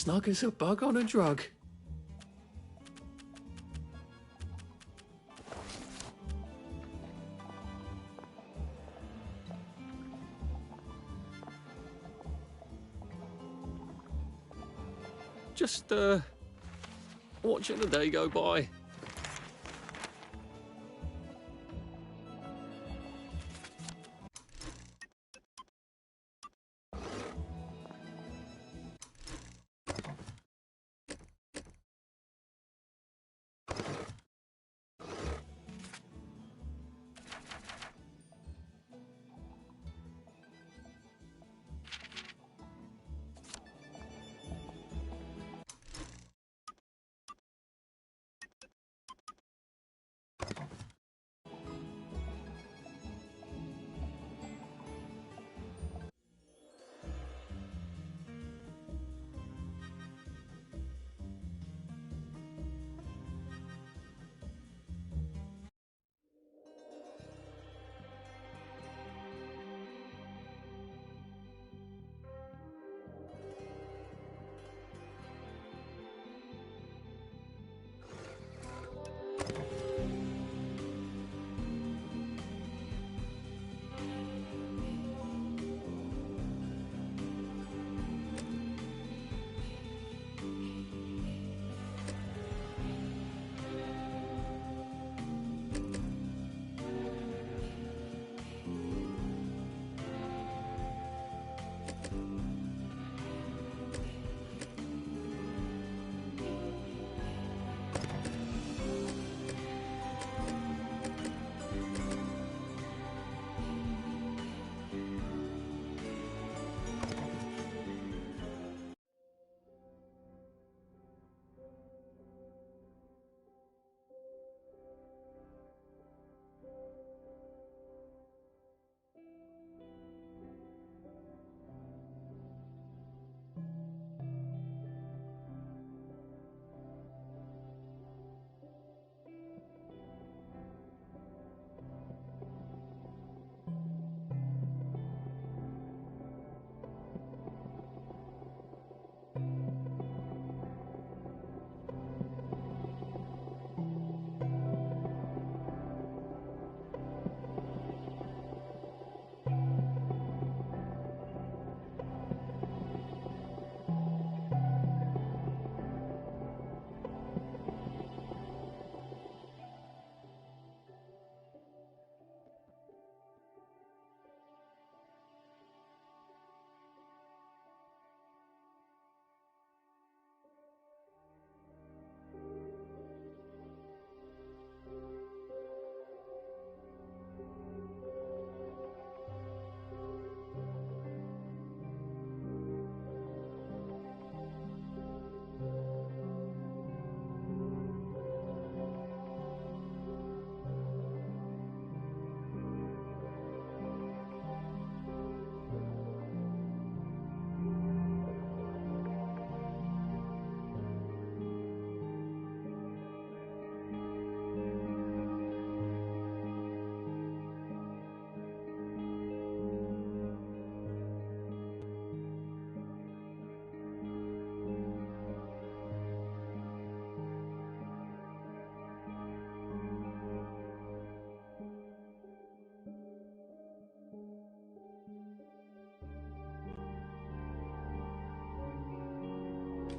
snug as a bug on a drug. Just, watching the day go by.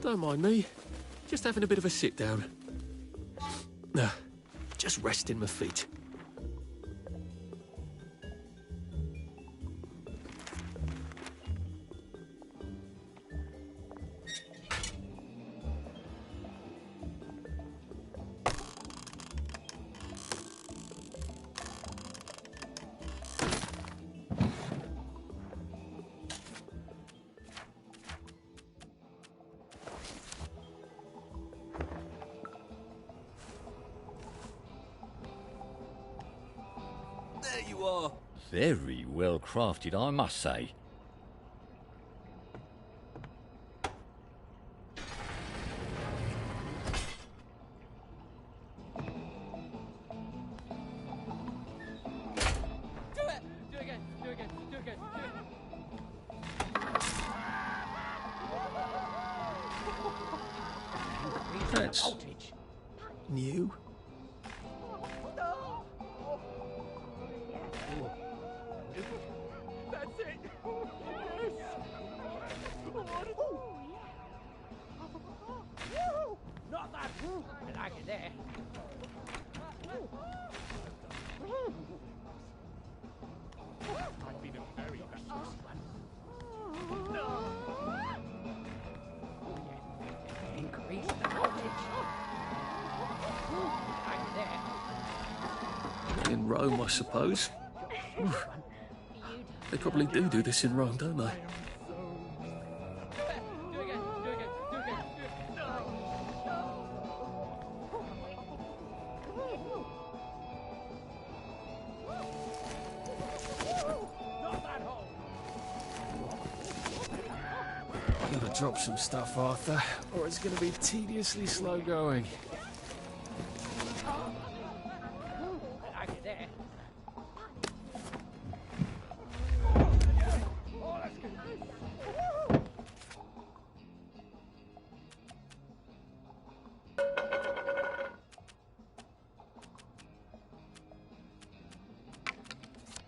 Don't mind me. Just having a bit of a sit down. Just resting my feet. There you are. Very well crafted, I must say. That's new. That's it. Not that. I like it there. I've been a very lucky one. Increase the voltage. I like it there. In Rome, I suppose. They probably do this in Rome, don't they? Gotta drop some stuff, Arthur, or it's gonna be tediously slow going. I like it there.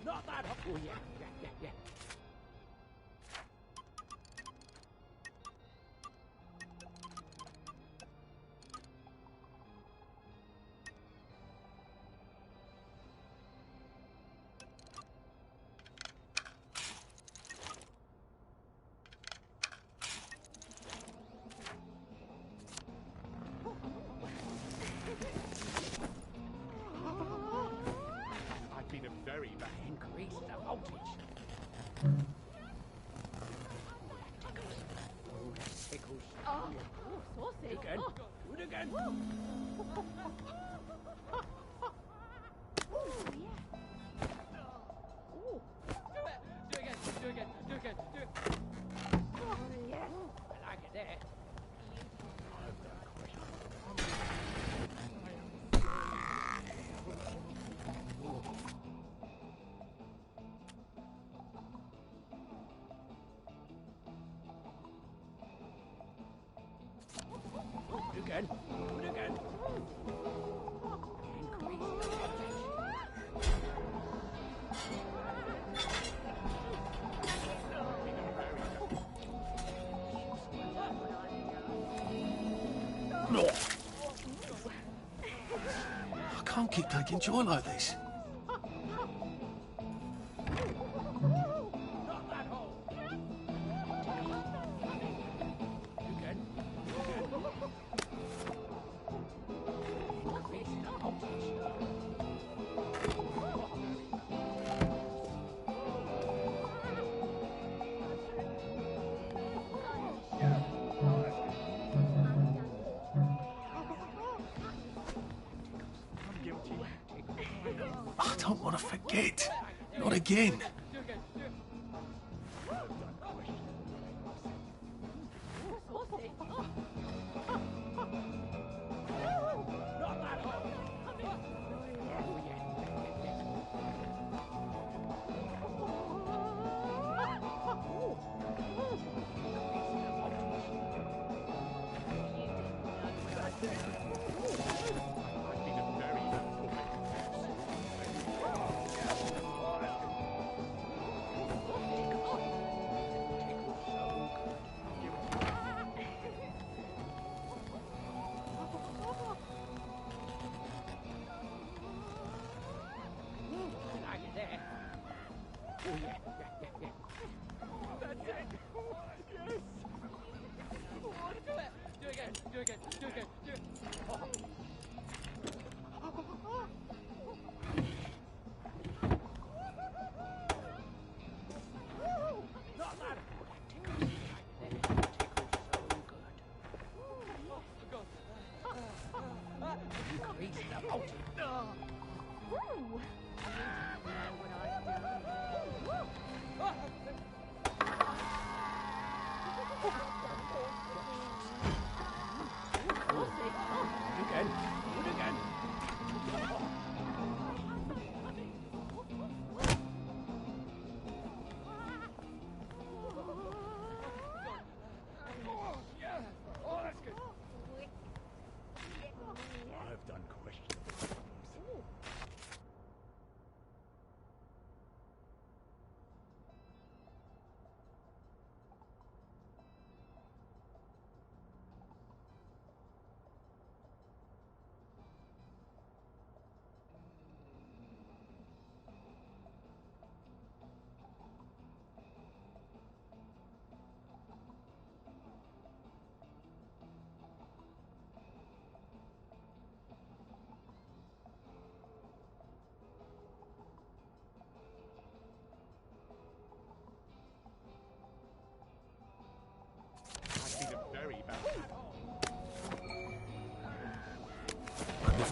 Not that. Oh yeah. I've been a very bad increase the voltage. Oh, that tickles. Oh, saucy. Again. Do it again. Do it again. I like it there. Do it again. Increase the voltage. I can't keep taking joy like this. Not that hole. Again. Increase the voltage. I'm guilty. I don't want to forget. Not again. Do it again. Saucy. Not that hole. Oh yeah. I've been a very I like it there. Oh yeah. That's it. Yes. Do it again. Do it. Not that. Tickles so good. Increase the voltage. Ooh. Again.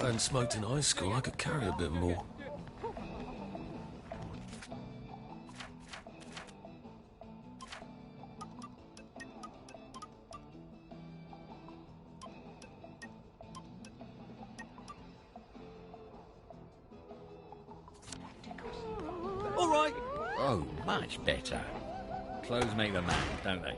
I hadn't smoked in high school, I could carry a bit more. All right. Oh, much better. Clothes make the man, don't they?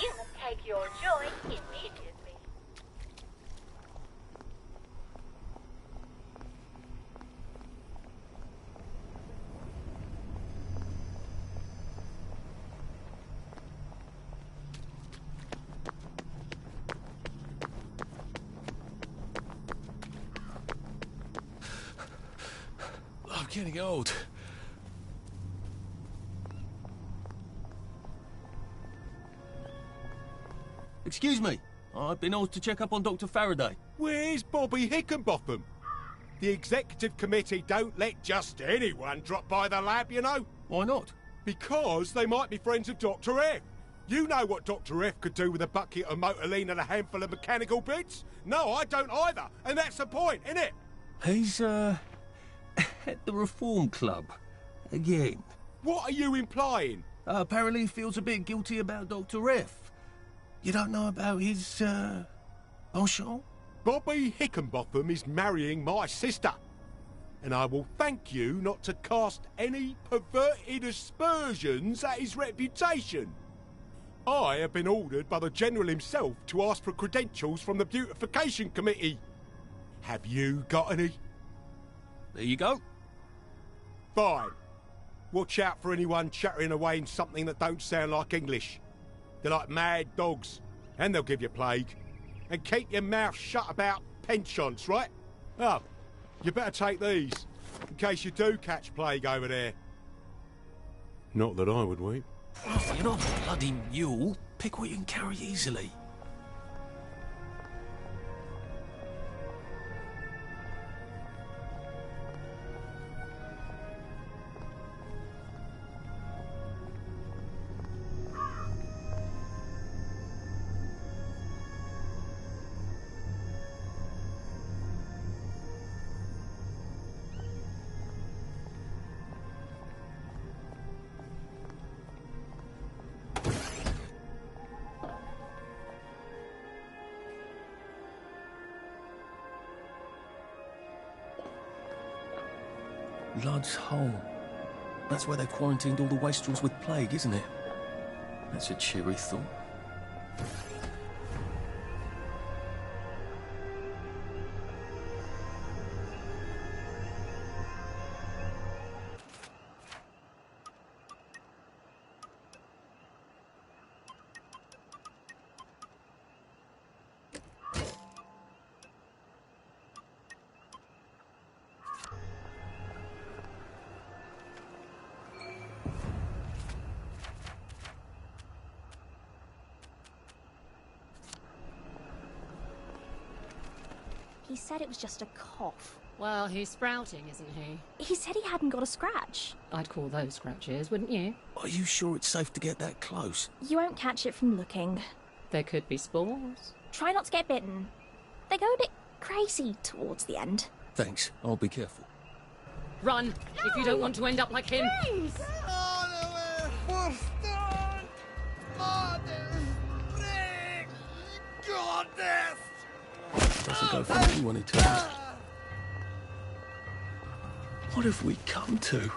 You will take your joy immediately. I'm getting old. Excuse me, I've been asked to check up on Dr. Faraday. Where's Bobby Hickenbotham? The executive committee don't let just anyone drop by the lab, you know. Why not? Because they might be friends of Dr. F. You know what Dr. F could do with a bucket of motorline and a handful of mechanical bits? No, I don't either. And that's the point, isn't it? He's, at the Reform Club. Again. What are you implying? Apparently he feels a bit guilty about Dr. F. You don't know about his, penchant? Bobby Hickenbotham is marrying my sister. And I will thank you not to cast any perverted aspersions at his reputation. I have been ordered by the General himself to ask for credentials from the Beautification Committee. Have you got any? There you go. Fine. Watch out for anyone chattering away in something that don't sound like English. They're like mad dogs, and they'll give you plague. And keep your mouth shut about pensions, right? Oh, you better take these, in case you do catch plague over there. Not that I would weep. Oh, you're not a bloody mule. Pick what you can carry easily. Lud's Hole. That's where they quarantined all the wastrels with plague, isn't it? That's a cheery thought. He said it was just a cough. Well, he's sprouting, isn't he? He said he hadn't got a scratch. I'd call those scratches, wouldn't you? Are you sure it's safe to get that close? You won't catch it from looking. There could be spores. Try not to get bitten. They go a bit crazy towards the end. Thanks, I'll be careful. Run, if you don't want to end up like him. Please! Doesn't go for me when he turns. What have we come to?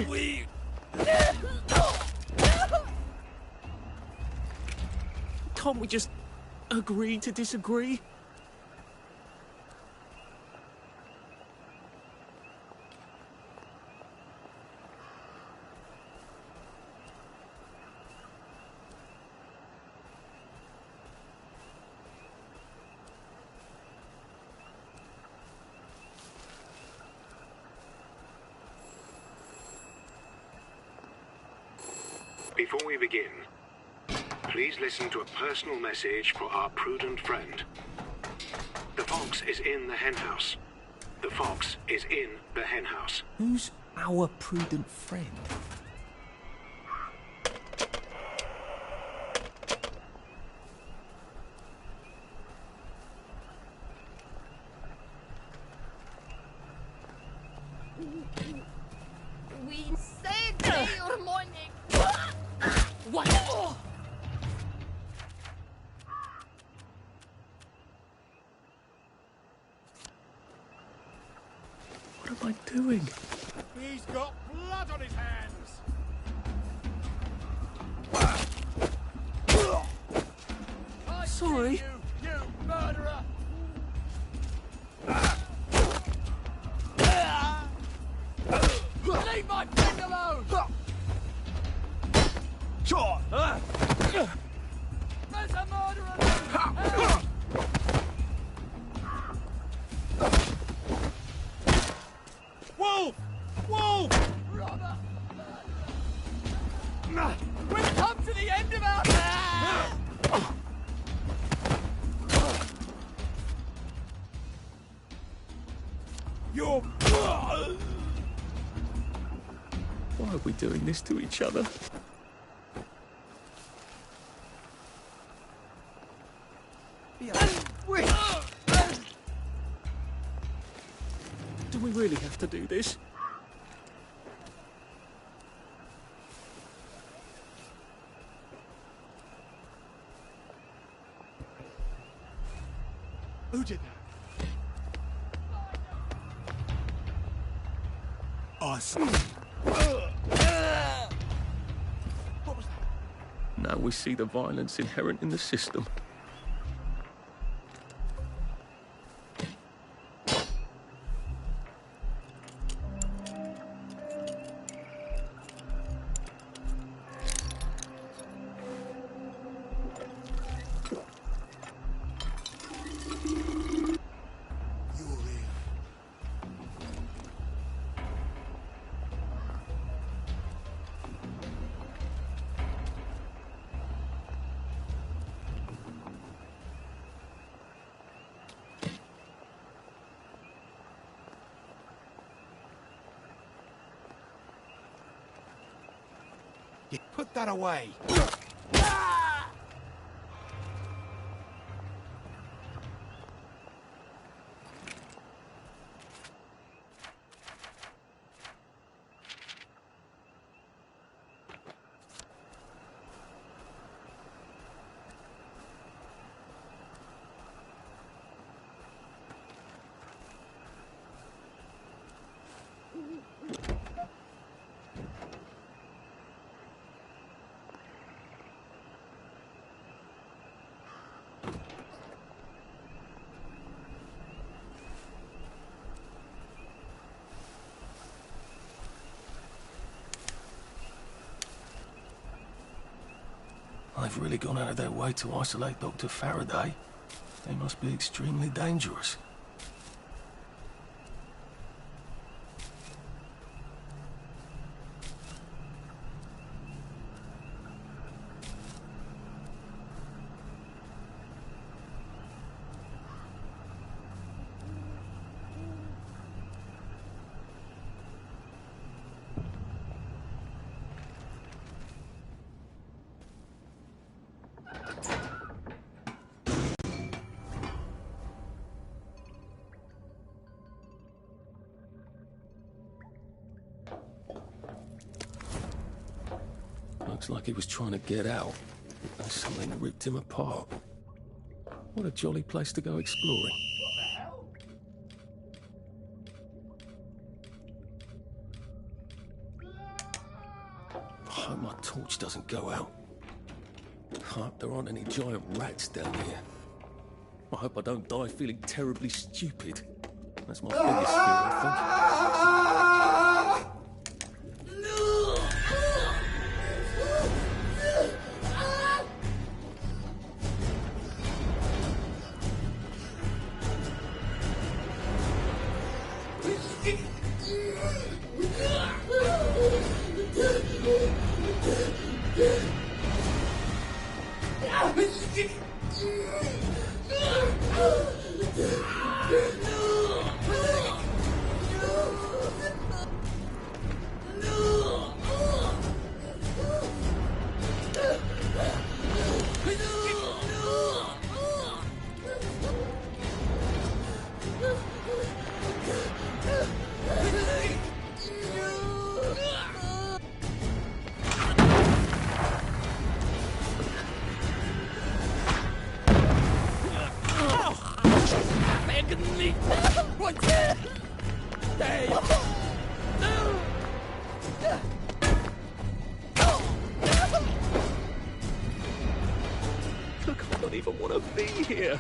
We... Can't we just agree to disagree? Before we begin, please listen to a personal message for our prudent friend. The fox is in the henhouse. The fox is in the henhouse. Who's our prudent friend? We said day or morning. What? What am I doing? He's got blood on his hands. Sorry. You murderer! Leave my friend alone! Sure. There's a murderer! Wolf! Wolf! Brother! We've come to the end of our... You're... Why are we doing this to each other? Do we really have to do this? Who did that? Us. Now we see the violence inherent in the system. You put that away. They've really gone out of their way to isolate Dr. Faraday. They must be extremely dangerous. Looks like he was trying to get out, and something ripped him apart. What a jolly place to go exploring. doesn't go out. I hope there aren't any giant rats down here. I hope I don't die feeling terribly stupid. That's my biggest fear, I think. Look, I don't even want to be here.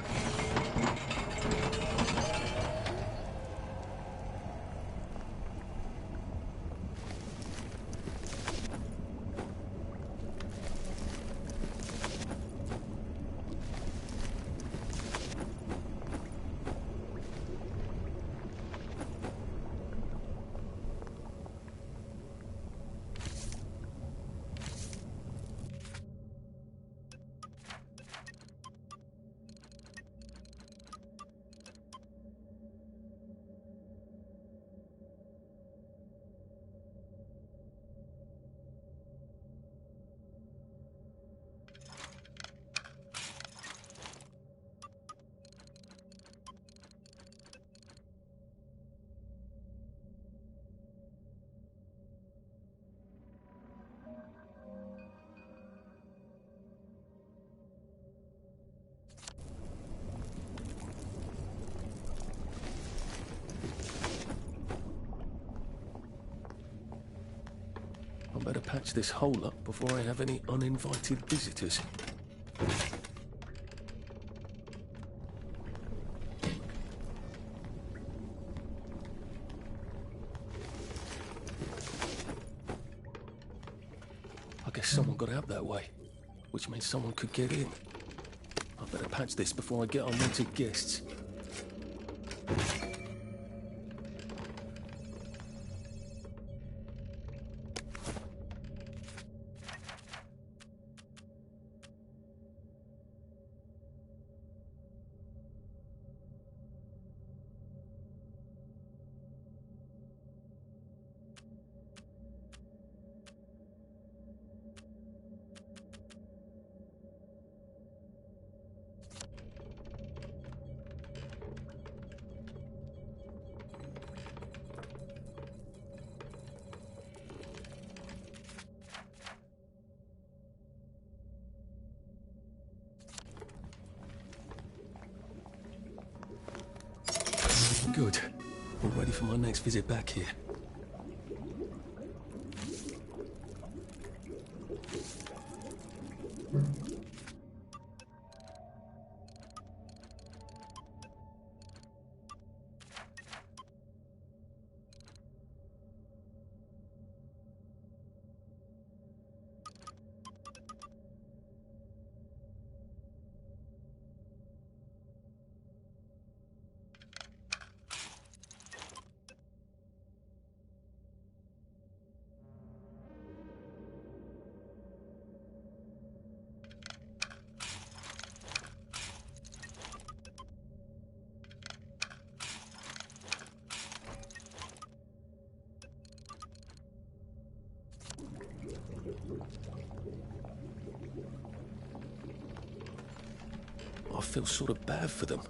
I better patch this hole up before I have any uninvited visitors. I guess someone got out that way, which means someone could get in. I better patch this before I get unwanted guests. Good. All ready for my next visit back here. I feel sort of bad for them.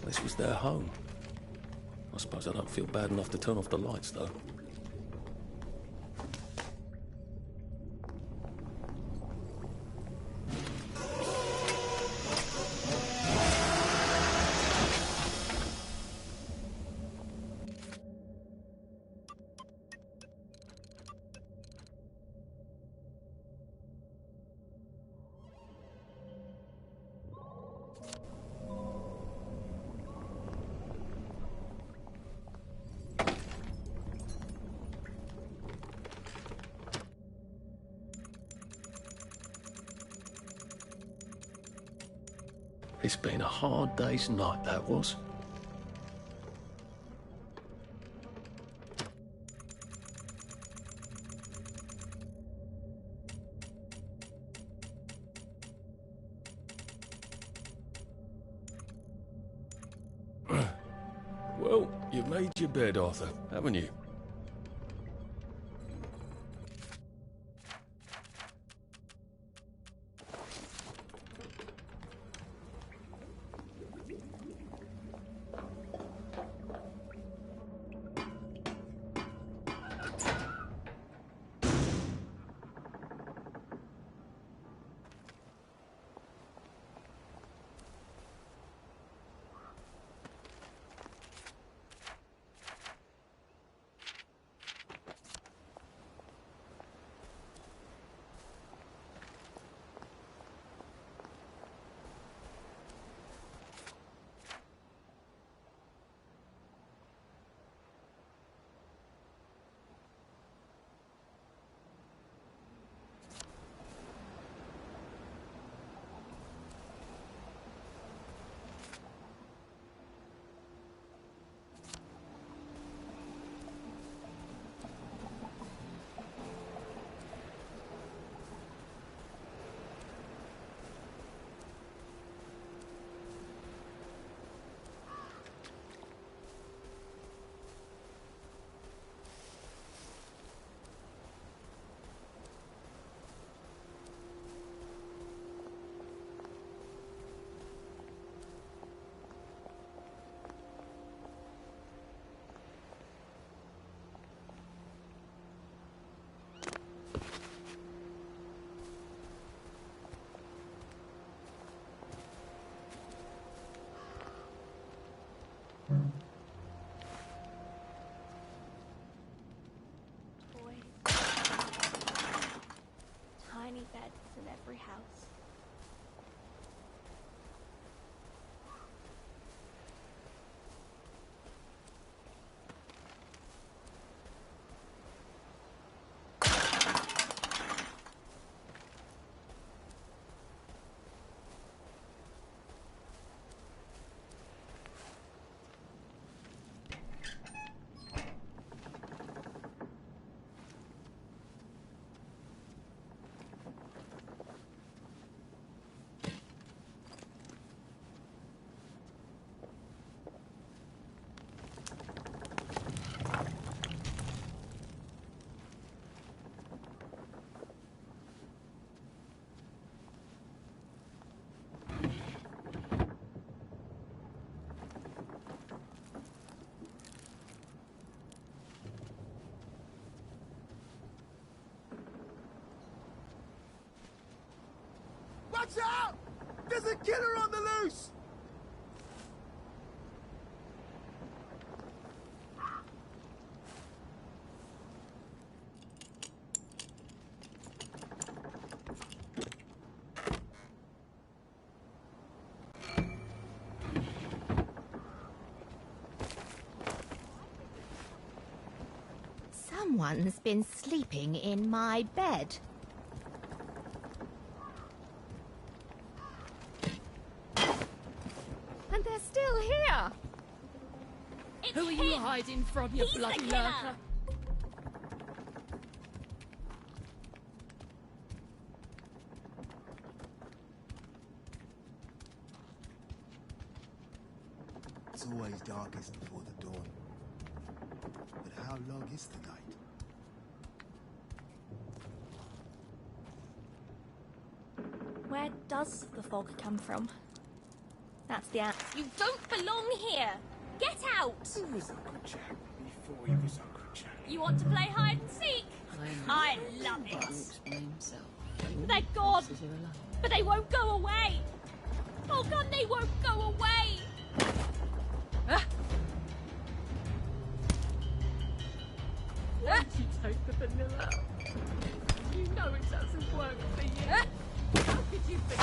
This was their home. I suppose I don't feel bad enough to turn off the lights, though. It's been a hard day's night, that was. Well, you've made your bed, Arthur, haven't you? Tiny beds in every house. Watch out! There's a killer on the loose! Someone's been sleeping in my bed. And they're still here! Who are you hiding from, you bloody lurker? It's always darkest before the dawn. But how long is the night? Where does the fog come from? That's the answer. You don't belong here. Get out. He was Uncle Jack before he was Uncle Jack. You want to play hide and seek? I love it. They're gone, but they won't go away. Oh God, they won't go away. Why'd you take the vanilla? You know it doesn't work for you. How could you think?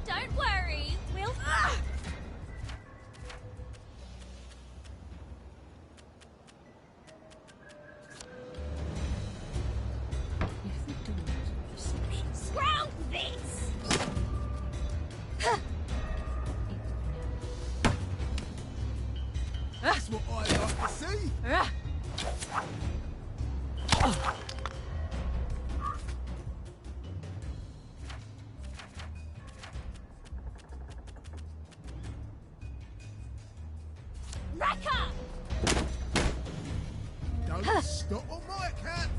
Don't worry, we'll... Ground this! That's what I like to see. Wrecker! Don't stop on my account.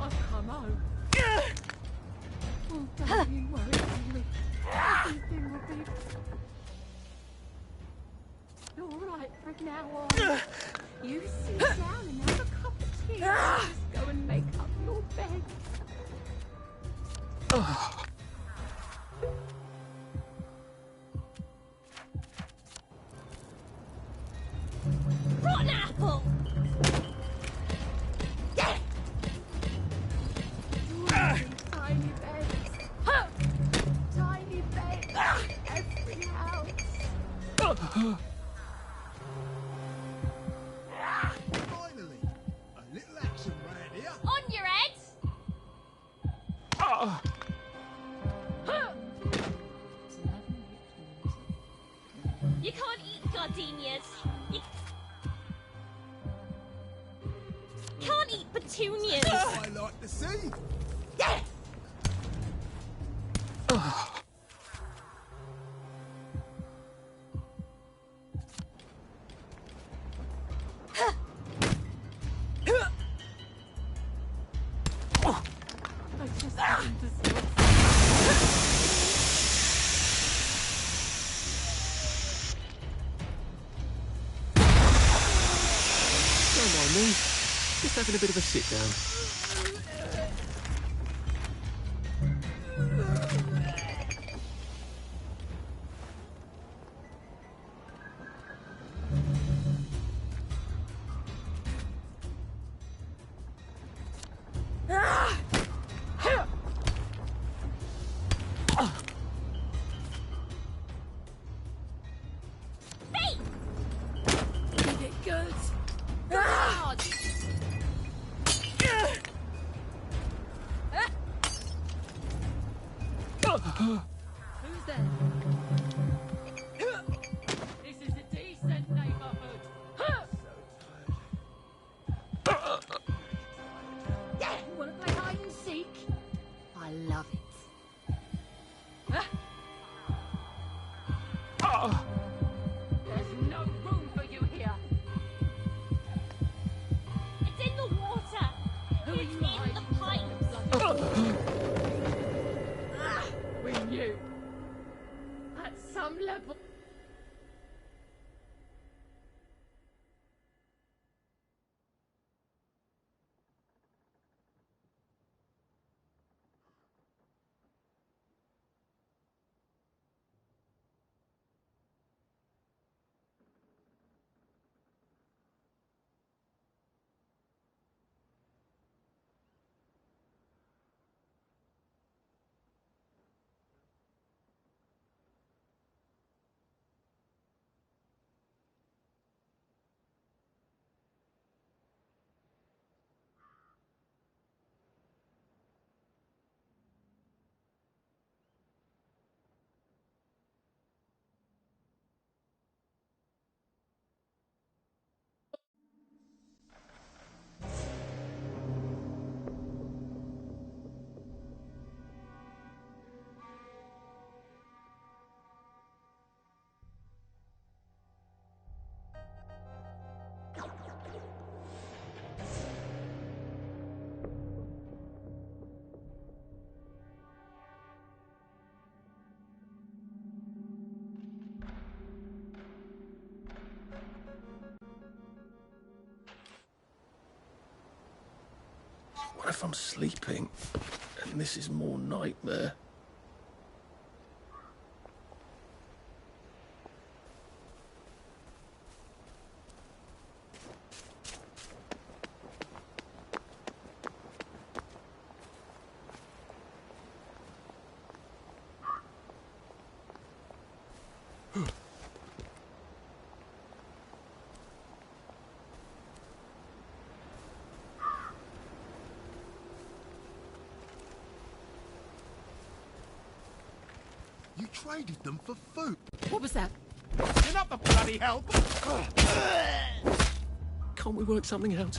I've come home. Oh, don't you worry about me. Everything will be all right from now on. You sit down and have a cup of tea. Just go and make up your bed. Rotten apple! Tiny beds. Tiny beds. Every house. Finally, a little action round here. On your head! You can't eat gardenias. You can't eat petunias. That's what I like to see. I just want to see what's Don't mind me. Just having a bit of a sit down. Keep it good. Hard. if I'm sleeping and this is more nightmare? You traded them for food. What was that? You're not the bloody help. Can't we work something out?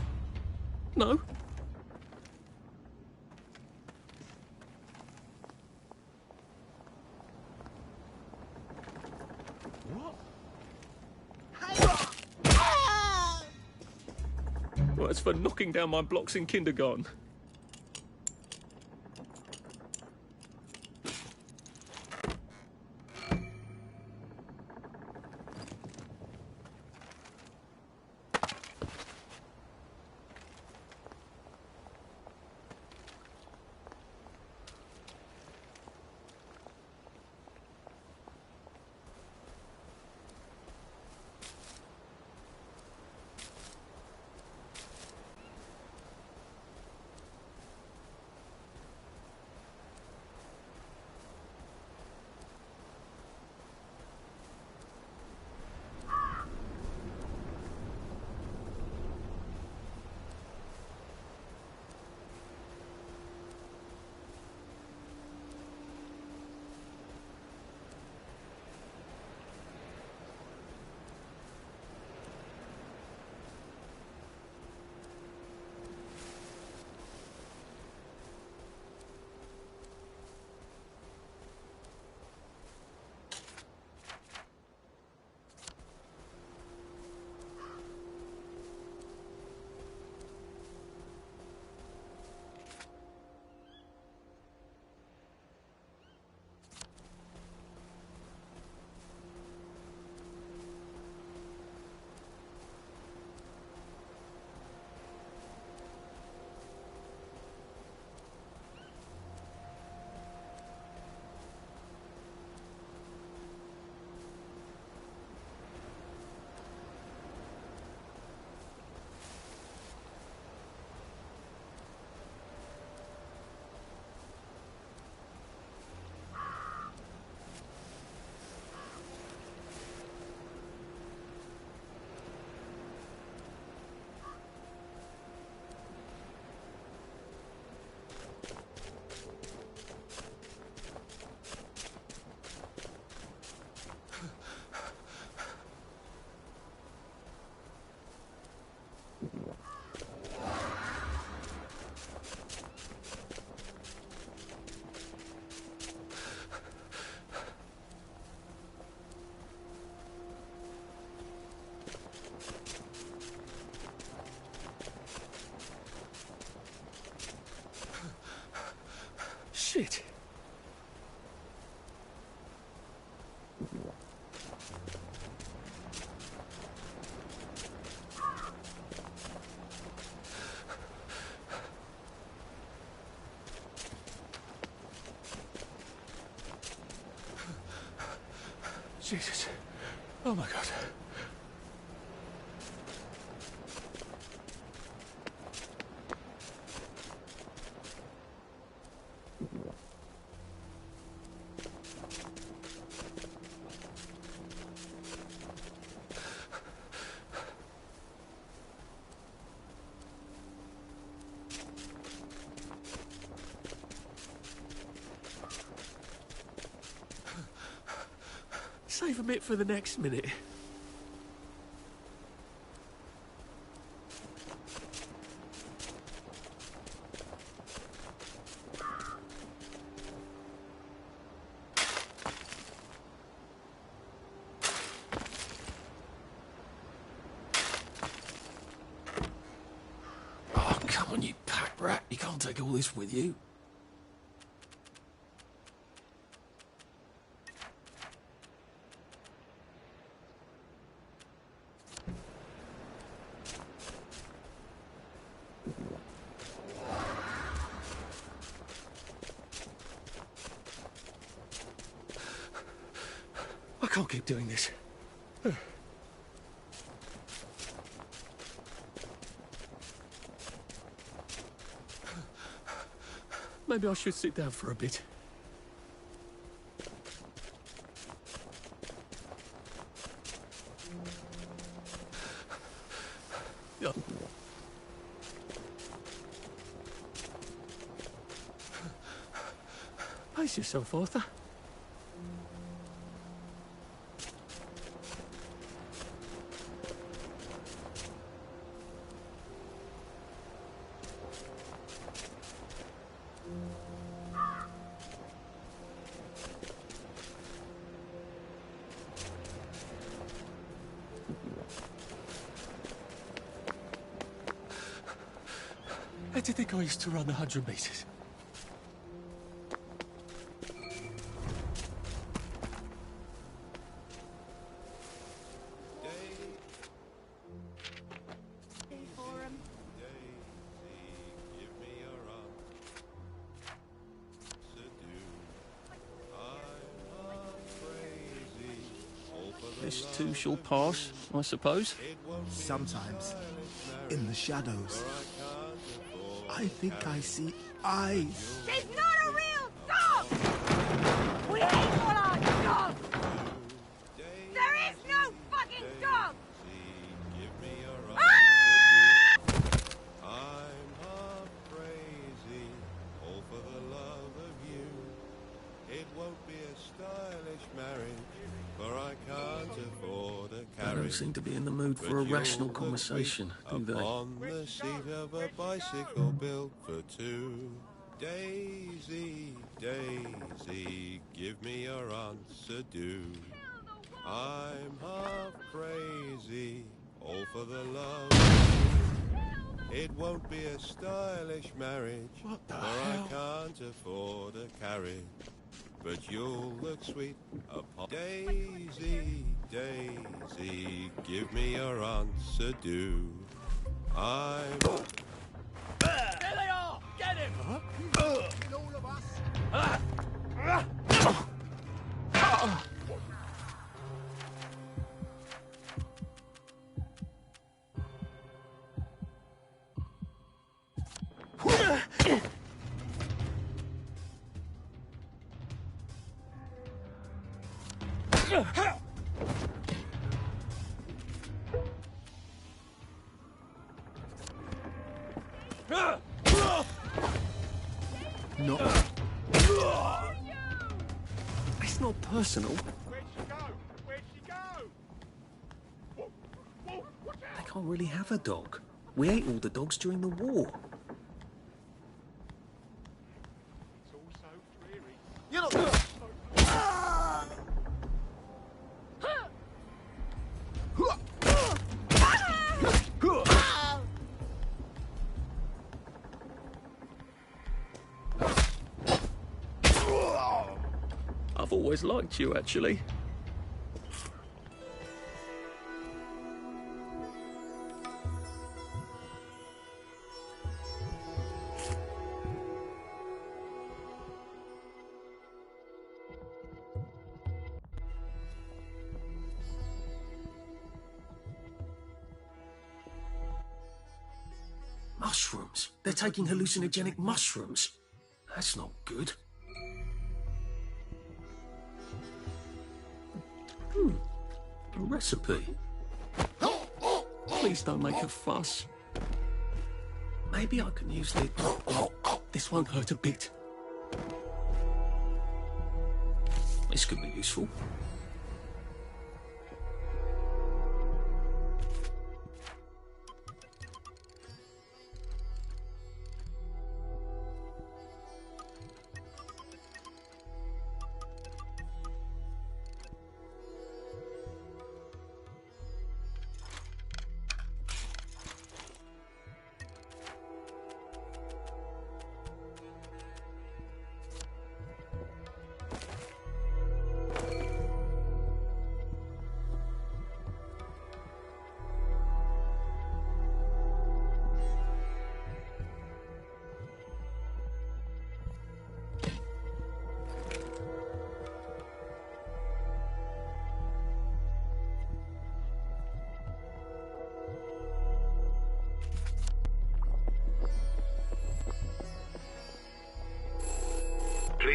No? Well, that's for knocking down my blocks in kindergarten. Shit. Jesus. Oh my God. Save a bit for the next minute. Oh, come on, you pack rat. You can't take all this with you. can't keep doing this. Maybe I should sit down for a bit. Yeah. Pace yourself, Arthur. How do you think I used to run 100 metres? This too shall pass, I suppose. Sometimes, in the shadows, I think I see eyes. She's not a real dog! We ain't got our dog! There is no fucking dog! I'm half crazy, all for the love of you. It won't be a stylish marriage, for I can't afford a They carriage. don't seem to be in the mood for a rational conversation, do they? On the seat of a bicycle built for two. Daisy, Daisy, give me your answer, do. I'm half crazy, all for the love of you. It won't be a stylish marriage, What the for hell? I can't afford a carriage. But you'll look sweet upon Daisy, Daisy, give me your answer, do. I'm... There they are! Get him! In all of us. Not. It's not personal. Where'd she go? Where'd she go? Whoa, whoa, watch They out! can't really have a dog. We ate all the dogs during the war. It's all so dreary. You look... I've always liked you, actually. Mushrooms. They're taking hallucinogenic mushrooms. That's not good. A recipe. Please don't make a fuss. Maybe I can use the... This won't hurt a bit. This could be useful.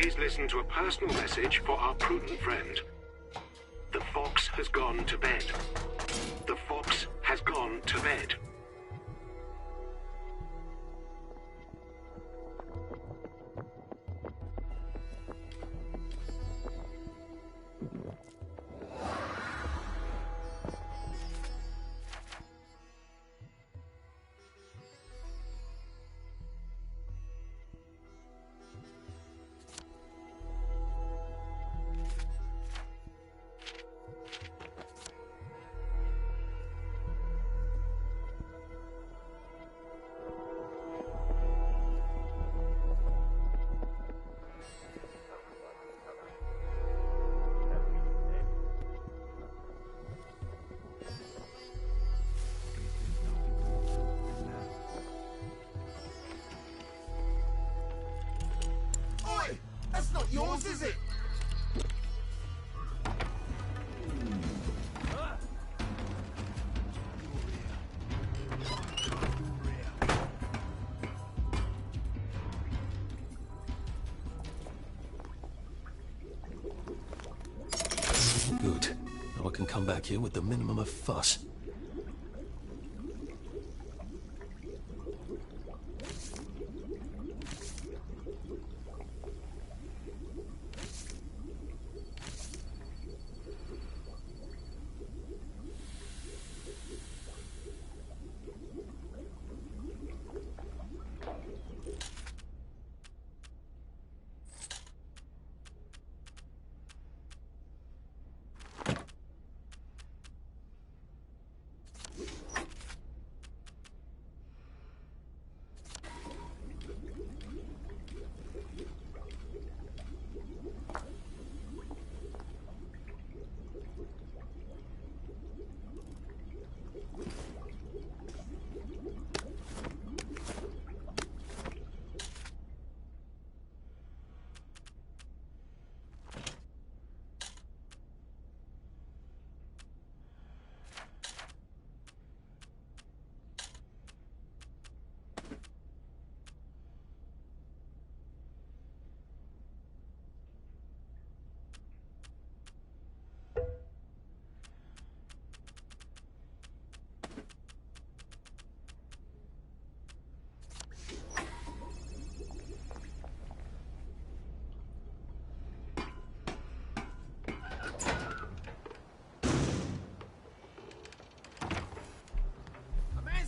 Please listen to a personal message for our prudent friend. The fox has gone to bed. The fox has gone to bed. That's not yours, is it? Good. Now I can come back here with the minimum of fuss.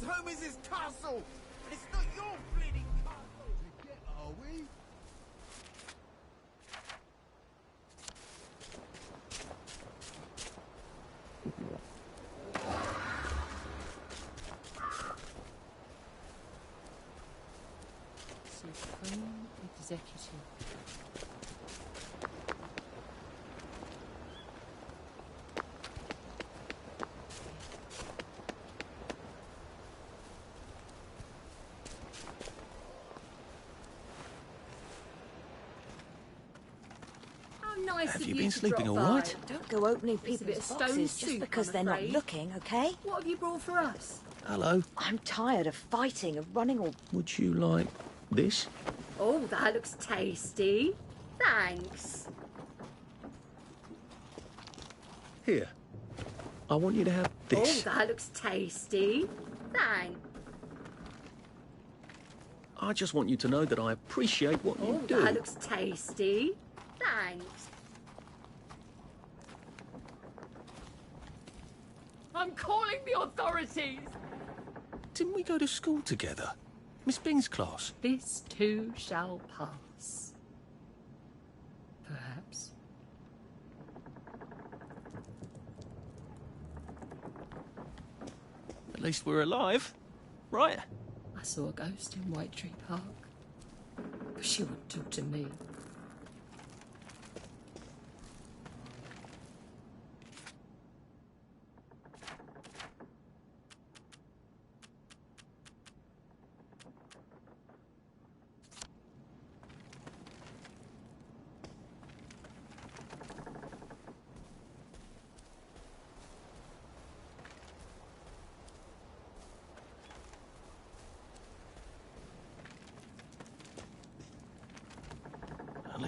Home is his castle! It's not your bleeding castle! Get, are we? Supreme Executive. Have you been sleeping all right? Don't go opening people's boxes just because they're not looking, okay? What have you brought for us? Hello. I'm tired of fighting, of running all... Would you like this? Oh, that looks tasty. Thanks. Here. I want you to have this. Oh, that looks tasty. Thanks. I just want you to know that I appreciate what you do. Oh, that looks tasty. Thanks. I'm calling the authorities. Didn't we go to school together? Miss Bing's class. This too shall pass. Perhaps. At least we're alive, right? I saw a ghost in White Tree Park, but she wouldn't talk to me.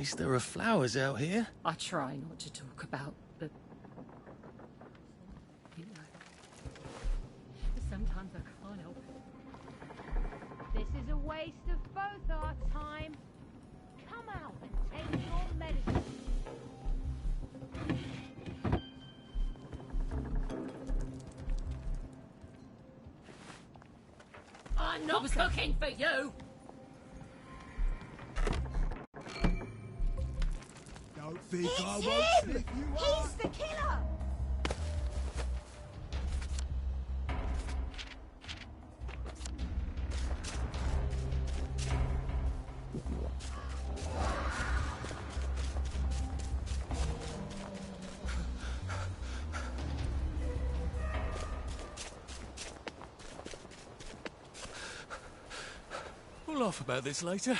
least there are flowers out here. I try not to talk about the... You know. Sometimes I can't help it. This is a waste of both our time. Come out and take your medicine. I'm not cooking for you! Don't think It's I won't him! sniff you He's out. the killer! We'll laugh about this later.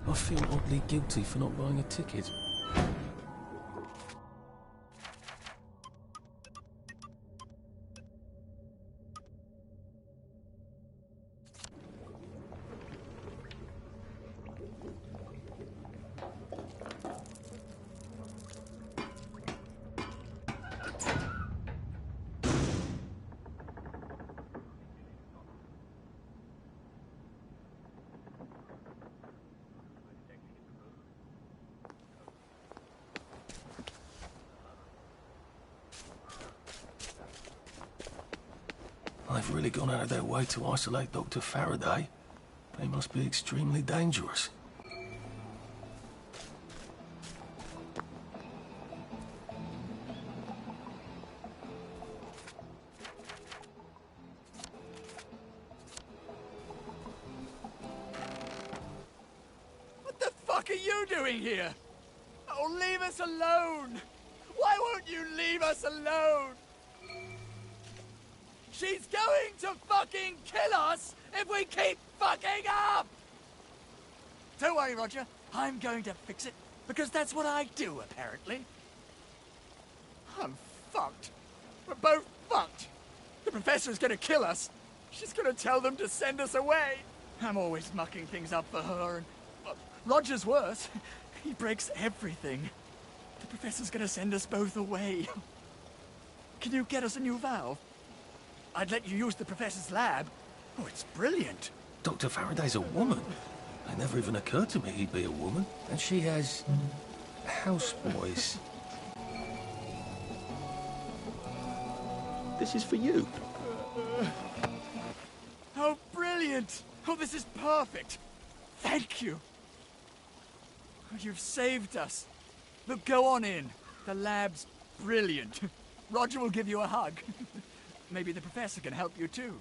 I feel oddly guilty for not buying a ticket. They've really gone out of their way to isolate Dr. Faraday. They must be extremely dangerous. What the fuck are you doing here? Oh, leave us alone! Why won't you leave us alone? She's going to fucking kill us if we keep fucking up! Don't worry, Roger. I'm going to fix it, because that's what I do, apparently. I'm fucked. We're both fucked. The professor's gonna kill us. She's gonna tell them to send us away. I'm always mucking things up for her, and... well, Roger's worse. He breaks everything. The professor's gonna send us both away. Can you get us a new valve? I'd let you use the professor's lab. Oh, it's brilliant. Dr. Faraday's a woman. It never even occurred to me he'd be a woman. And she has... houseboys. This is for you. Oh, brilliant. Oh, this is perfect. Thank you. Oh, you've saved us. Look, go on in. The lab's brilliant. Roger will give you a hug. Maybe the professor can help you too.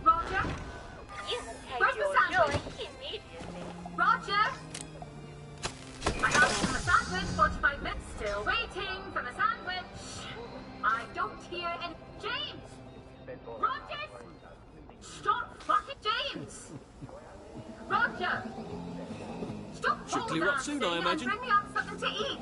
Roger? Where's the sandwich? Roger? I asked for my sandwich, 45 minutes, still waiting for my sandwich. I don't hear any... James! Roger! Stop fucking James! Roger! Stop Strictly rot soon, I imagine. and bring me on something to eat!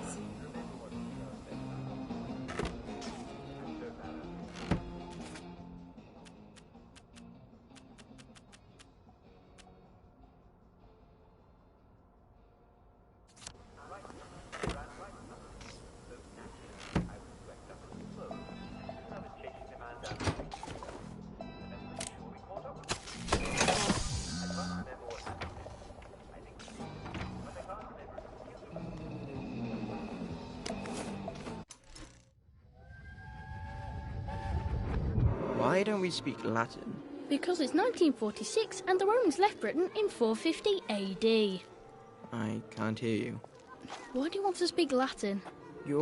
Why don't we speak Latin? Because it's 1946 and the Romans left Britain in 450 AD. I can't hear you. Why do you want to speak Latin? You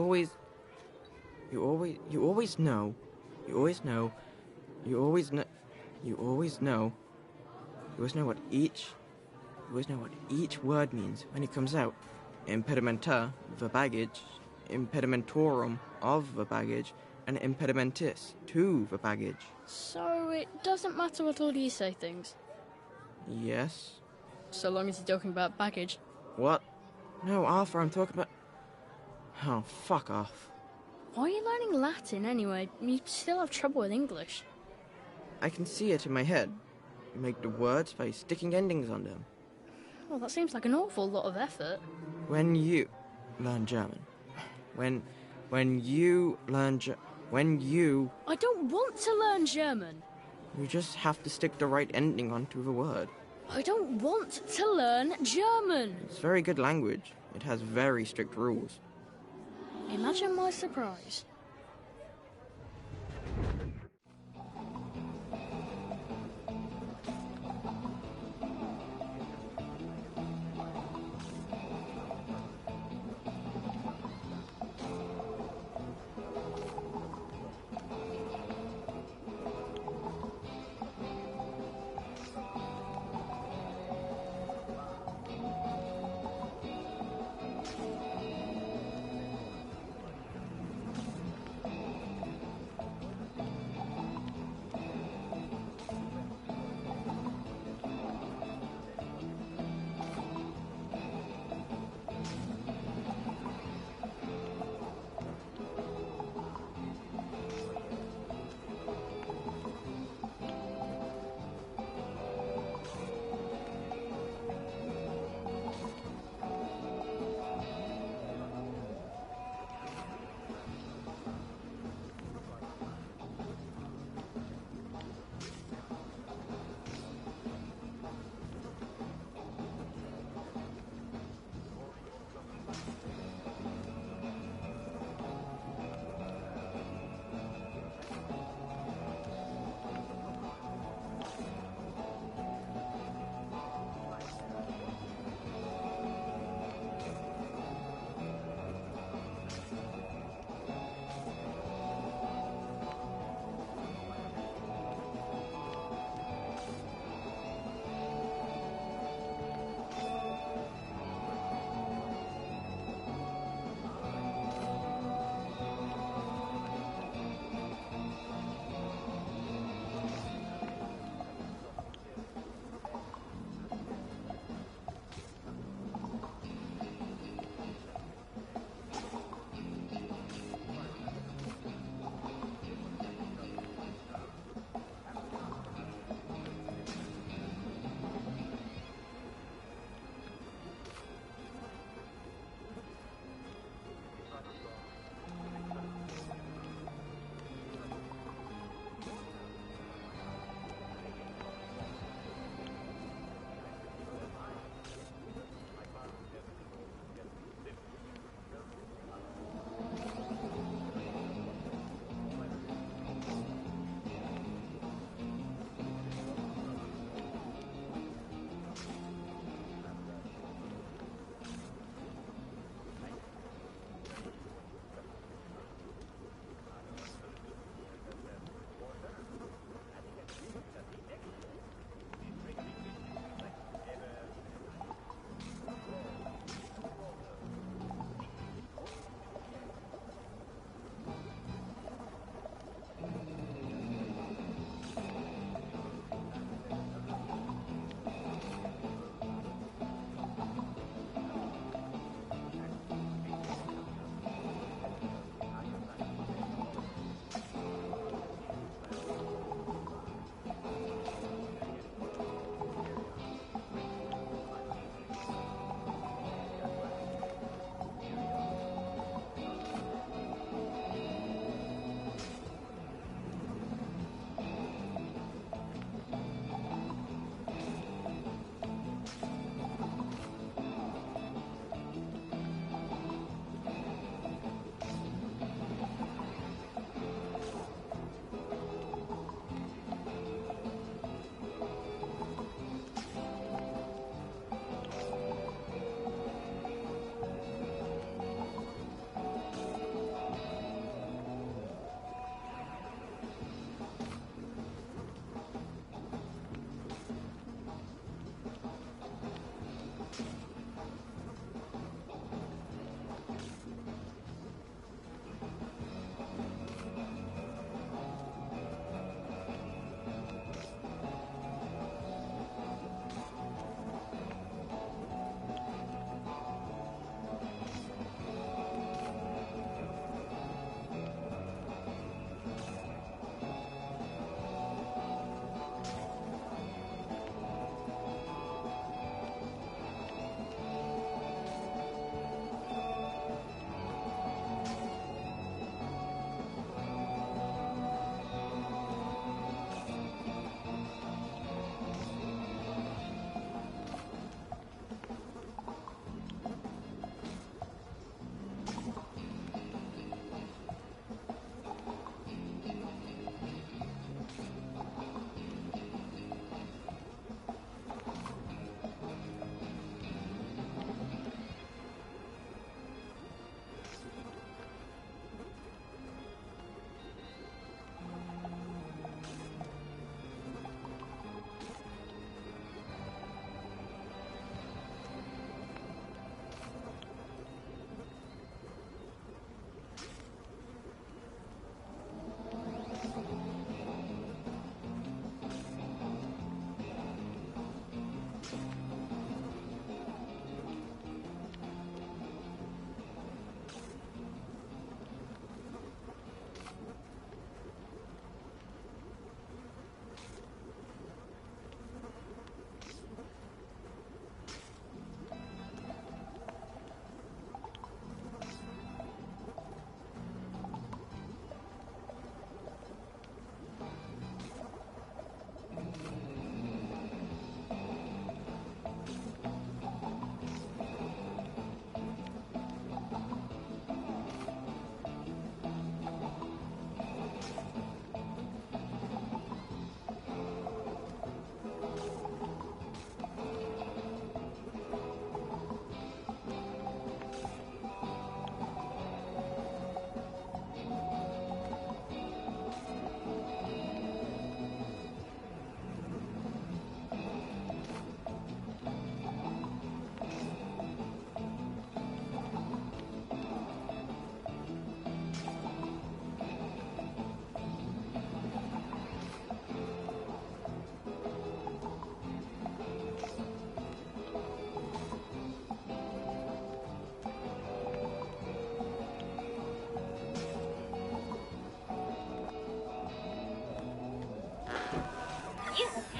always know what each always know what each word means when it comes out. Impedimenta, the baggage, impedimentorum, of the baggage, and impedimentis, to the baggage. So it doesn't matter what order you say things? Yes. So long as you're talking about baggage. What? No, Arthur, I'm talking about... Oh, fuck off. Why are you learning Latin anyway? You still have trouble with English. I can see it in my head. You make the words by sticking endings on them. Well, that seems like an awful lot of effort. When you learn German. When you learn I don't want to learn German. You just have to stick the right ending onto the word. I don't want to learn German. It's very good language. It has very strict rules. Imagine my surprise.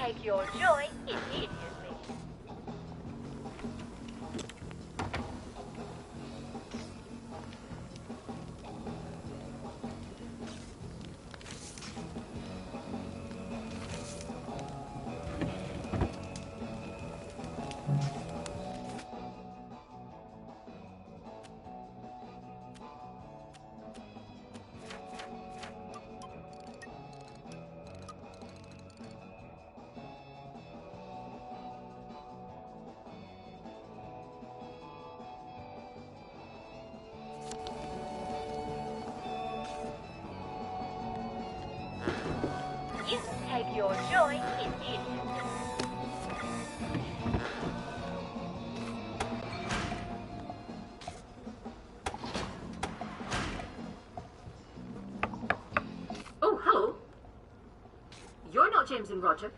take your joy in idiocy. You take your joy in idiocy. Oh, hello. You're not James and Roger.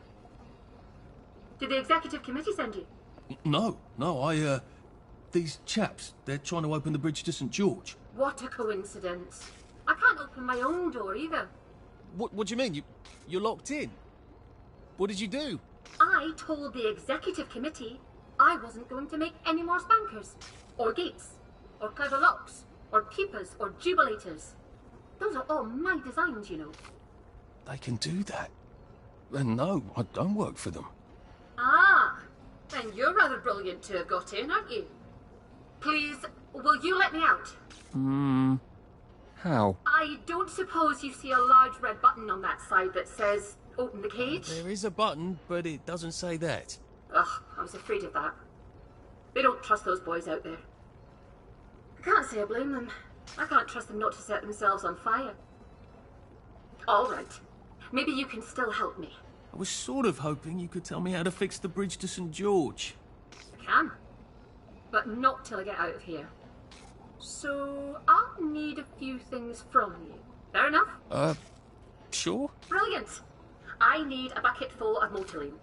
Did the executive committee send you? No, these chaps, they're trying to open the bridge to St. George. What a coincidence. I can't open my own door either. What do you mean? You're locked in? What did you do? I told the executive committee I wasn't going to make any more spankers, or gates, or clever locks, or peepers, or jubilators. Those are all my designs, you know. They can do that. And no, I don't work for them. Ah, then you're rather brilliant to have got in, aren't you? Please, will you let me out? How? I don't suppose you see a large red button on that side that says, open the cage? There is a button, but it doesn't say that. Ugh, I was afraid of that. They don't trust those boys out there. I can't say I blame them. I can't trust them not to set themselves on fire. All right. Maybe you can still help me. I was sort of hoping you could tell me how to fix the bridge to St. George. I can. But not till I get out of here. So, I'll need a few things from you. Fair enough? Sure? Brilliant! I need a bucket full of motoline.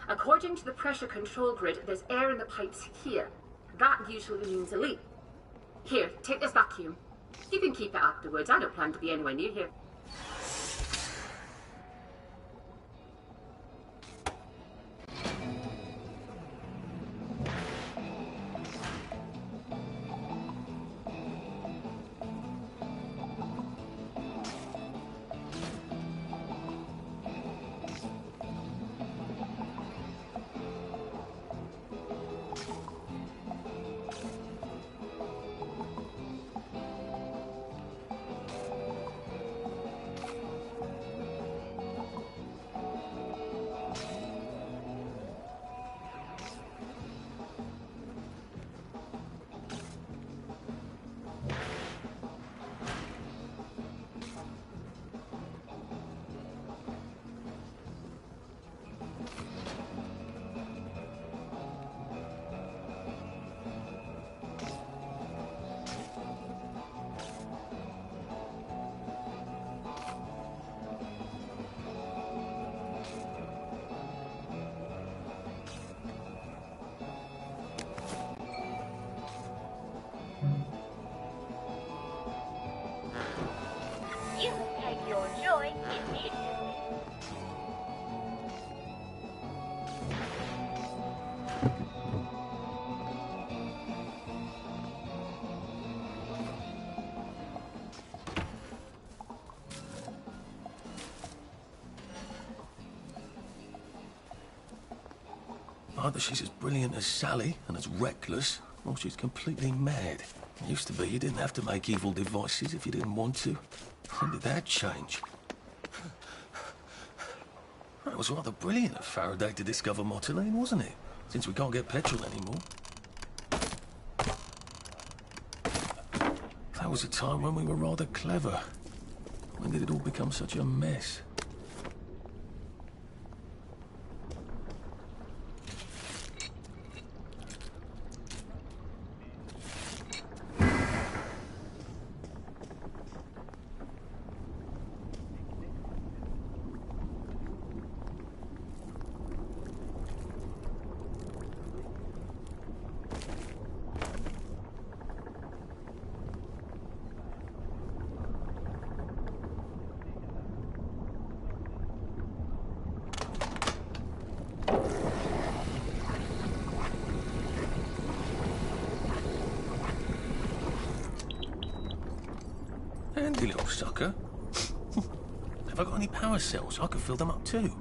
According to the pressure control grid, there's air in the pipes here. That usually means a leak. Here, take this vacuum. You can keep it afterwards. I don't plan to be anywhere near here. You take your joy immediately. Either she's as brilliant as Sally and as reckless, or she's completely mad. It used to be you didn't have to make evil devices if you didn't want to. When did that change? It was rather brilliant of Faraday to discover motoline, wasn't it? Since we can't get petrol anymore. That was a time when we were rather clever. When did it all become such a mess? sucker. Have I got any power cells? I could fill them up too.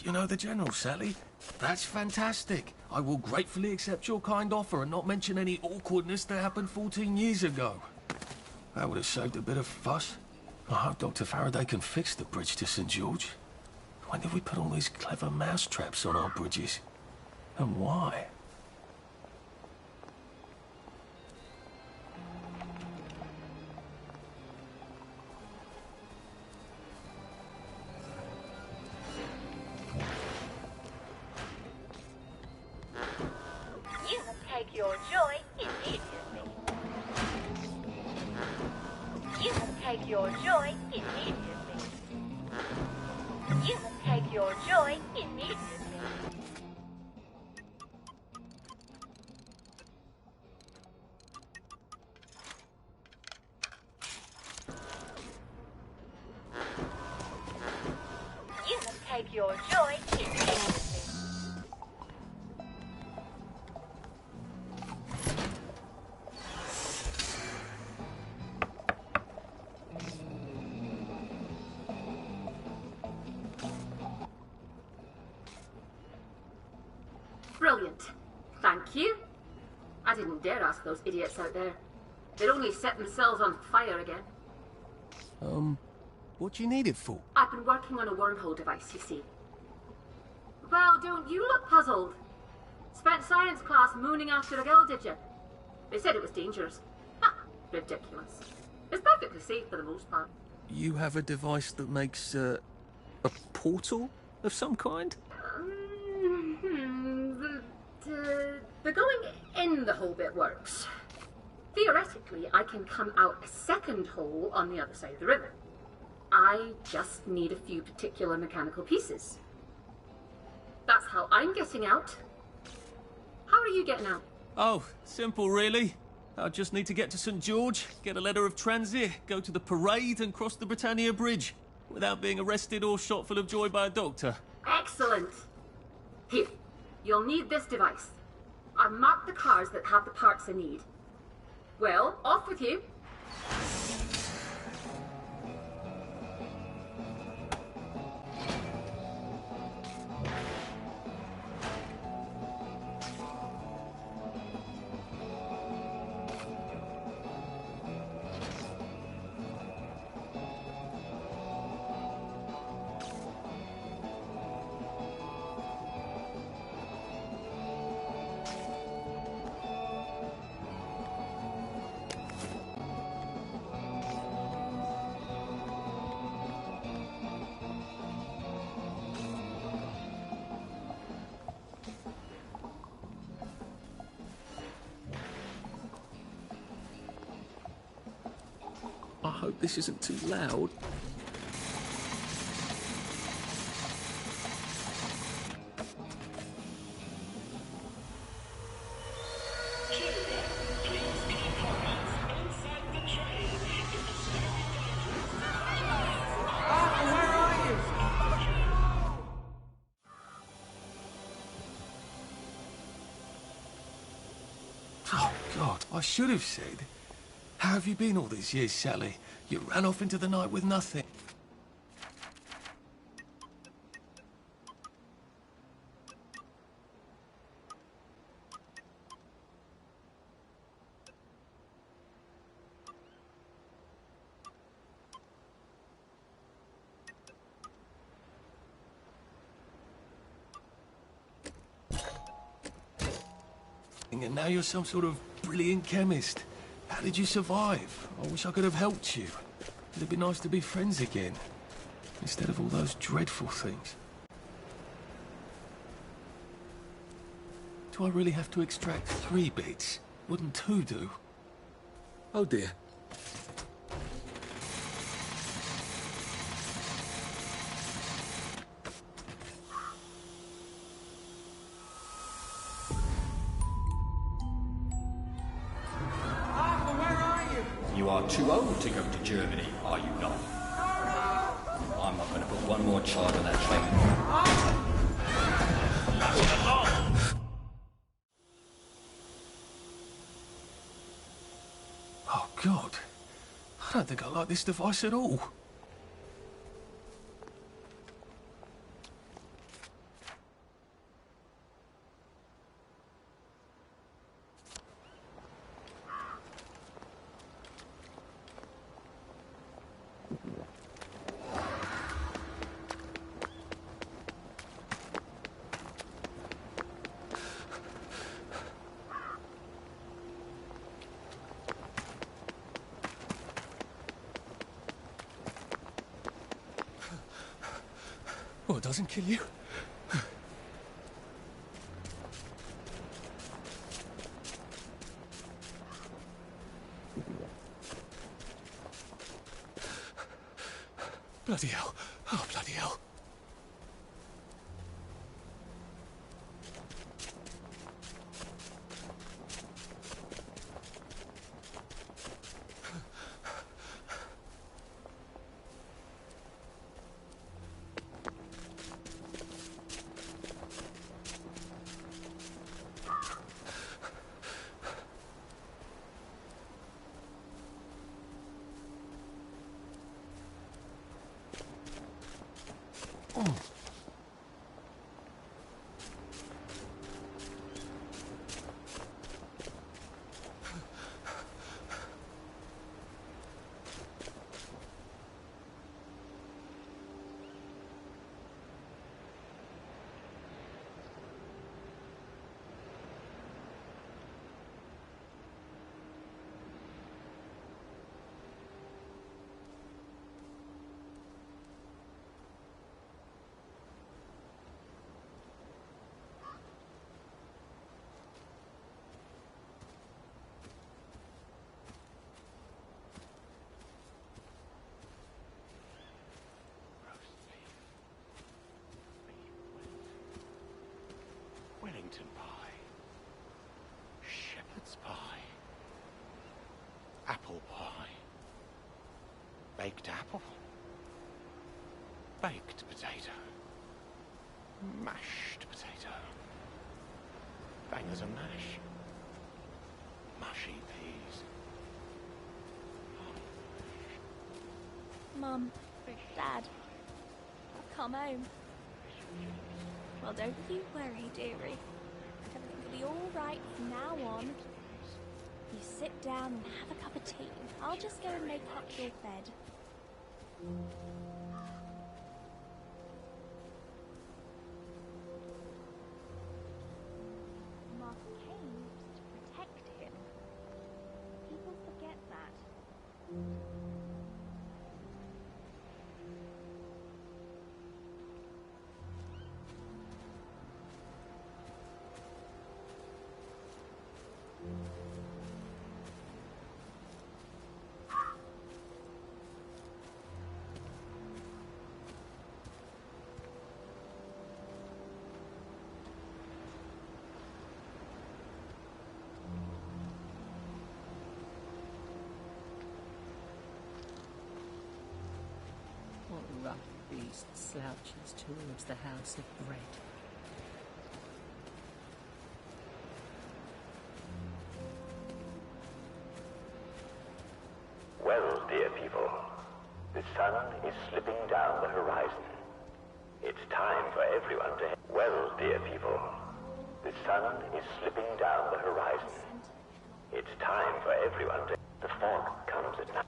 You know the General, Sally? That's fantastic. I will gratefully accept your kind offer and not mention any awkwardness that happened 14 years ago. That would have saved a bit of fuss. I hope Dr. Faraday can fix the bridge to St. George. When did we put all these clever mousetraps on our bridges? And why? Brilliant. Thank you. I didn't dare ask those idiots out there. They'd only set themselves on fire again. What do you need it for? I've been working on a wormhole device, you see. Well, don't you look puzzled? Spent science class mooning after a girl, did you? They said it was dangerous. Ha! Ridiculous. It's perfectly safe for the most part. You have a device that makes, a portal of some kind? The going in the hole bit works. Theoretically, I can come out a second hole on the other side of the river. I just need a few particular mechanical pieces. That's how I'm getting out. How are you getting out? Oh, simple really. I just need to get to St. George, get a letter of transit, go to the parade and cross the Britannia Bridge without being arrested or shot full of joy by a doctor. Excellent. Here, you'll need this device. I've marked the cars that have the parts I need. Well, off with you. I hope this isn't too loud. Oh, God, I should have said. How have you been all these years, Sally? You ran off into the night with nothing. And now you're some sort of brilliant chemist. How did you survive? I wish I could have helped you. It'd be nice to be friends again, instead of all those dreadful things. Do I really have to extract 3 bits? Wouldn't 2 do? Oh dear. You are too old to go to Germany, are you not? I'm not going to put one more child on that train. Oh, God. I don't think I like this device at all. Oh, it doesn't kill you? Bloody hell. Oh, bloody hell. Wellington pie, shepherd's pie, apple pie, baked apple, baked potato, mashed potato, bangers and mash, mushy peas. Mum, Dad, I've come home. Well, don't you worry, dearie. Everything will be all right from now on. You sit down and have a cup of tea. I'll just go and make up your bed. Mark came to protect him. People forget that. What rough beast slouches towards the house of bread? Well, dear people, the sun is slipping down the horizon. It's time for everyone to... Well, dear people, the sun is slipping down the horizon. It's time for everyone to... The fog comes at night.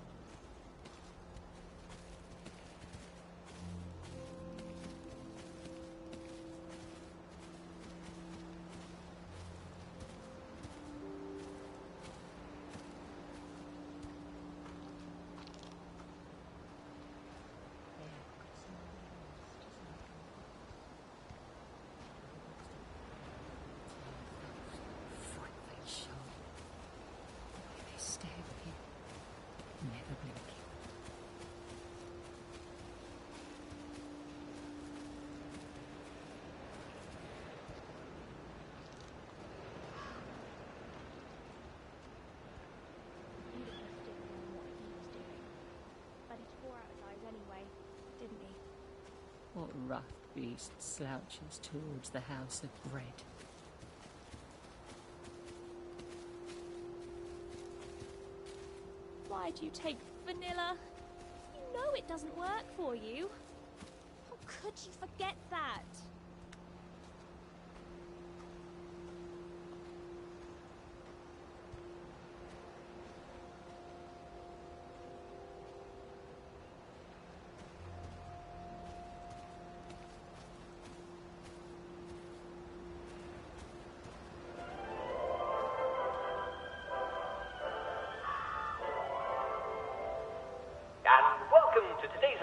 What rough beast slouches towards the house of bread? Why'd you take vanilla? You know it doesn't work for you. How could you forget that?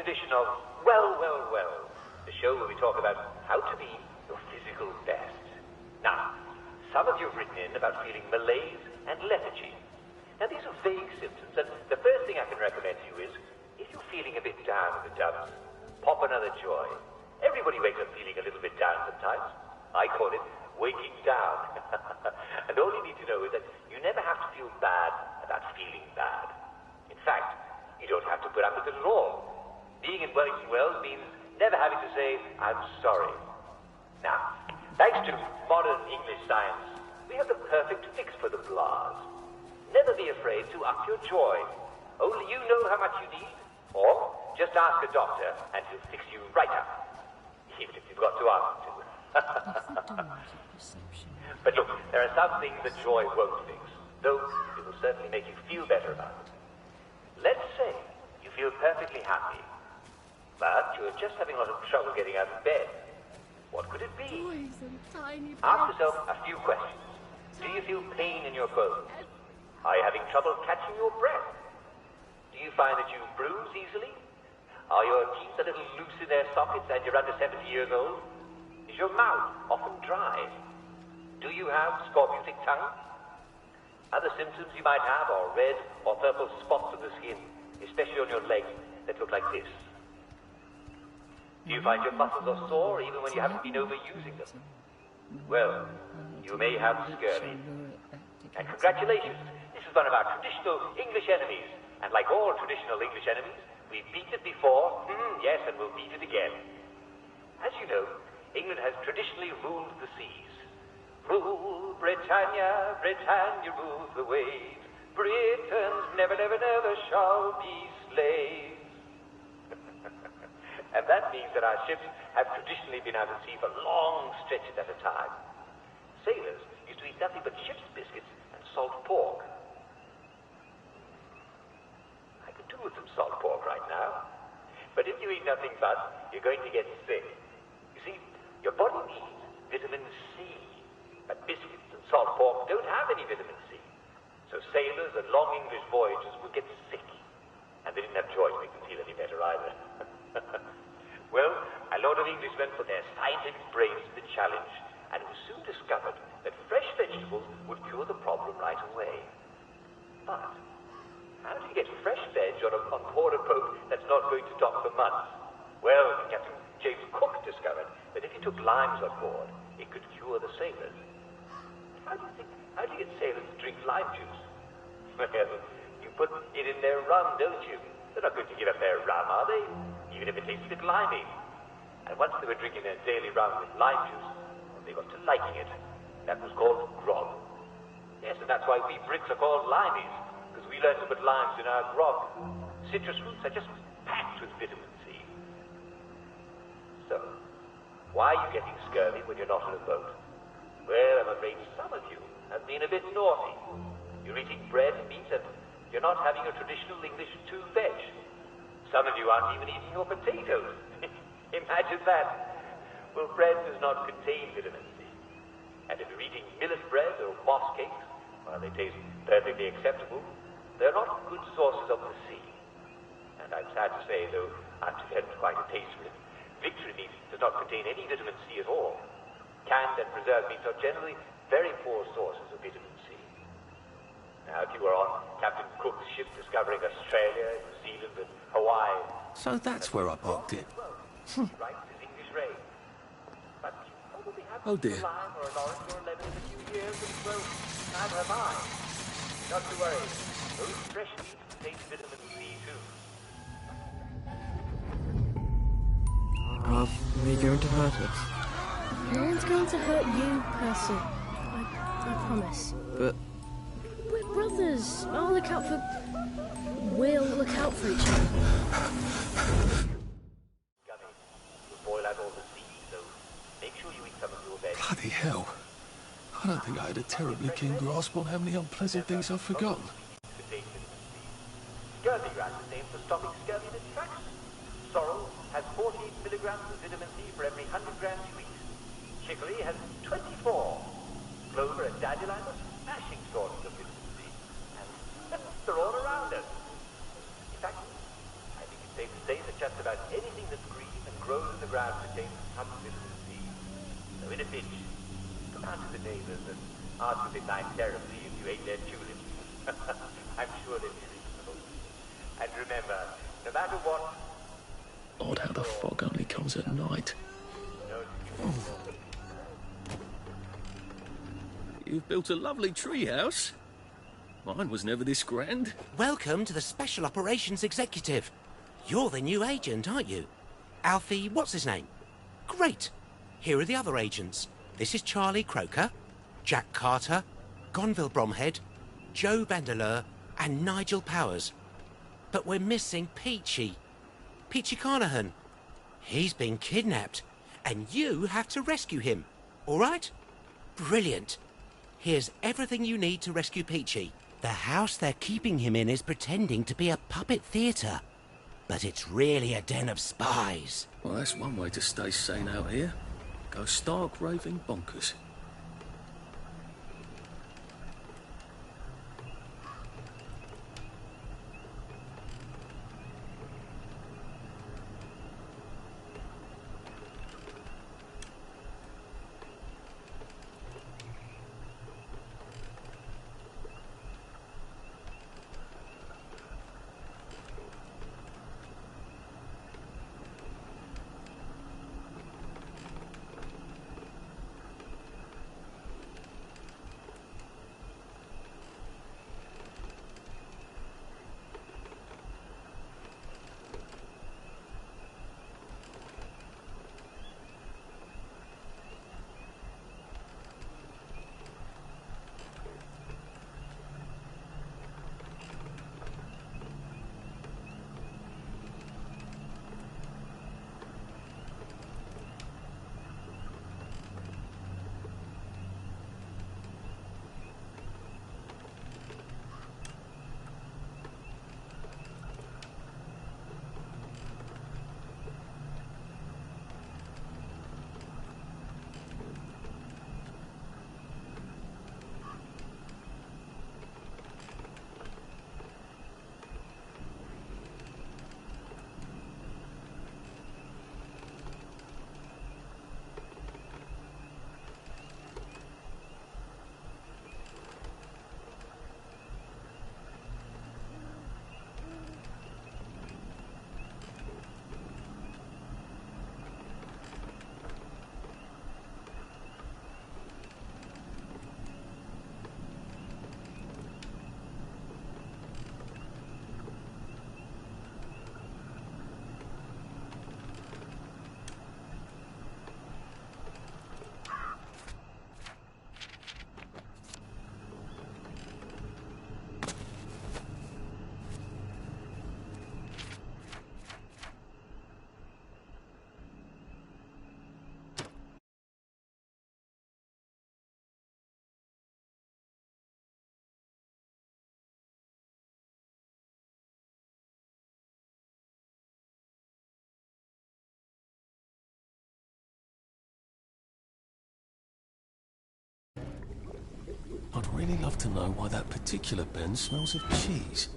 Edition of Well, Well, Well, the show where we talk about how to be your physical best. Now, some of you have written in about feeling malaise and lethargy. Now, these are vague symptoms, and the first thing I can recommend to you is, if you're feeling a bit down in the dumps, pop another joy. Everybody wakes up feeling a little bit down sometimes. I call it waking down. And all you need to know is that you never have to feel bad about feeling bad. In fact, you don't have to put up with it at all. Being and working well means never having to say, I'm sorry. Now, thanks to modern English science, we have the perfect fix for the blahs. Never be afraid to up your joy. Only you know how much you need, or just ask a doctor and he'll fix you right up. Even if you've got to ask him to. But look, there are some things that joy won't fix, though it will certainly make you feel better about it. Let's say you feel perfectly happy, but you're just having a lot of trouble getting out of bed. What could it be? Ask yourself a few questions. Do you feel pain in your bones? Are you having trouble catching your breath? Do you find that you bruise easily? Are your teeth a little loose in their sockets and you're under 70 years old? Is your mouth often dry? Do you have scorbutic tongue? Other symptoms you might have are red or purple spots on the skin, especially on your legs, that look like this. Do you find your muscles are sore even when you haven't been overusing them? Well, you may have scurvy. And congratulations, this is one of our traditional English enemies. And like all traditional English enemies, we've beaten it before, yes, and we'll beat it again. As you know, England has traditionally ruled the seas. Rule, Britannia, Britannia rules the waves. Britons never, never, never shall be slaves. And that means that our ships have traditionally been out at sea for long stretches at a time. Sailors used to eat nothing but ship's biscuits and salt pork. I could do with some salt pork right now. But if you eat nothing but, you're going to get sick. You see, your body needs vitamin C. But biscuits and salt pork don't have any vitamin C. So sailors and long English voyagers would get sick. And they didn't have joy to make them feel any better either. Well, a lot of Englishmen put their scientific brains to the challenge, and it was soon discovered that fresh vegetables would cure the problem right away. But how do you get fresh veg on board a boat that's not going to dock for months? Well, Captain James Cook discovered that if you took limes on board, it could cure the sailors. How do you get sailors to drink lime juice? Well, you put it in their rum, don't you? They're not going to give up their rum, are they? Even if it tastes a bit limey. And once they were drinking their daily rum with lime juice, they got to liking it. That was called grog. Yes, and that's why we Brits are called limeys, because we learned to put limes in our grog. Citrus fruits are just packed with vitamin C. So, why are you getting scurvy when you're not on a boat? Well, I'm afraid some of you have been a bit naughty. You're eating bread and meat and you're not having your traditional English two-veg. Some of you aren't even eating your potatoes. Imagine that. Well, bread does not contain vitamin C. And if you're eating millet bread or moss cakes, while they taste perfectly acceptable, they're not good sources of the sea. And I'm sad to say, though I've developed quite a taste for it, victory meat does not contain any vitamin C at all. Canned and preserved meats are generally very poor sources of vitamin C. Now, if you were on Captain Cook's ship discovering Australia, New Zealand, and Hawaii... So that's where I parked it. Right, this English rain. But you probably have Oh dear. a lime or an orange or a lemon in a few years, and well, neither have I. Not to worry. Those fresh meats contain vitamin C too. Are we going to hurt us? No one's going to hurt you, Percy. I promise. But We're brothers. I'll look out for... We'll look out for each other. You'll boil out all the seeds, so make sure you eat some of your veg. Bloody hell. I don't think I had a terribly keen grasp on how many unpleasant things I've forgotten. Scurvy ground is named for stopping scurvy in its tracks. Sorrel has 14 milligrams of vitamin C for every 100 grams you eat. Chicory has 24. Clover and dandelion are smashing sources of vitamin C. And they're all around us. In fact, I think it's safe to say that just about anything that's green and grows in the ground contains some vitamin C. So in a pinch, come out to the neighbors and ask if they'd mind terribly if you ate their tulips. I'm sure they'd be reasonable. And remember, no matter what... Odd how the fog only comes at night. You've built a lovely treehouse. Mine was never this grand. Welcome to the Special Operations Executive. You're the new agent, aren't you? Alfie, what's his name? Great. Here are the other agents. This is Charlie Croker, Jack Carter, Gonville Bromhead, Joe Vandeleur, and Nigel Powers. But we're missing Peachy. Peachy Carnahan. He's been kidnapped, and you have to rescue him. All right? Brilliant. Here's everything you need to rescue Peachy. The house they're keeping him in is pretending to be a puppet theatre. But it's really a den of spies. Well, that's one way to stay sane out here. Go stark raving bonkers. I'd really love to know why that particular bin smells of cheese.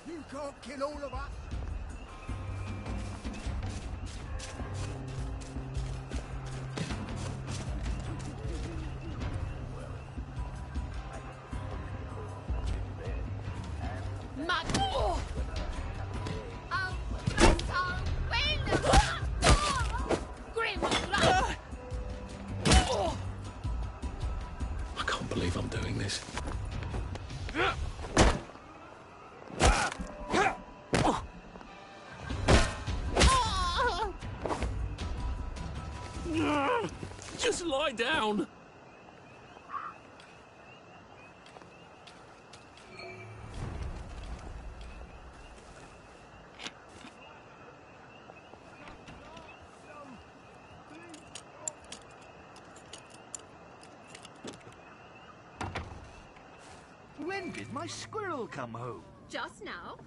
You can't kill all of us. I can't believe I'm doing this. Just lie down. When did my squirrel come home? Just now.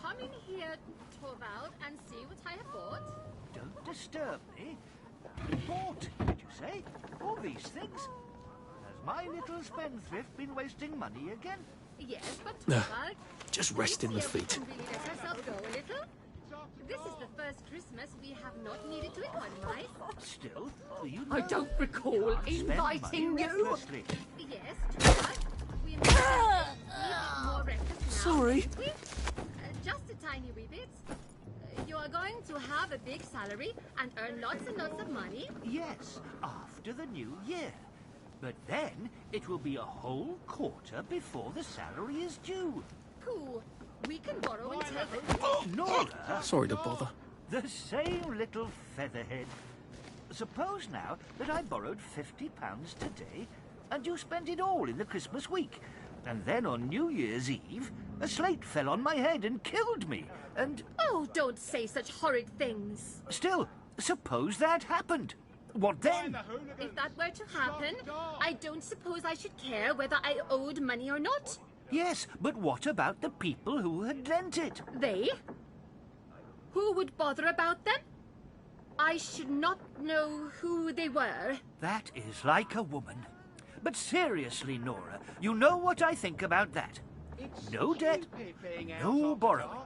Come in here, Torvald, and see what I have bought. Don't disturb me. Bought, did you say? All these things? Has my little spendthrift been wasting money again? Yes, but Torvald... Just rest in the feet. Can really let ourselves go a little? This is the first Christmas we have not needed to economize. Still, you know I don't recall inviting you. recklessly. Yes, Torvald. We may have more reckless now. Sorry. Aren't we? Just a tiny wee bit. You are going to have a big salary and earn lots and lots of money. Yes, after the new year. But then it will be a whole quarter before the salary is due. Pooh. We can borrow until then. Nora! Sorry to bother. The same little featherhead. Suppose now that I borrowed £50 today and you spent it all in the Christmas week. And then on New Year's Eve, a slate fell on my head and killed me. And... Oh, don't say such horrid things. Still, suppose that happened. What then? If that were to happen, I don't suppose I should care whether I owed money or not. Yes, but what about the people who had lent it? They? Who would bother about them? I should not know who they were. That is like a woman. But seriously, Nora, you know what I think about that. No debt, no borrowing.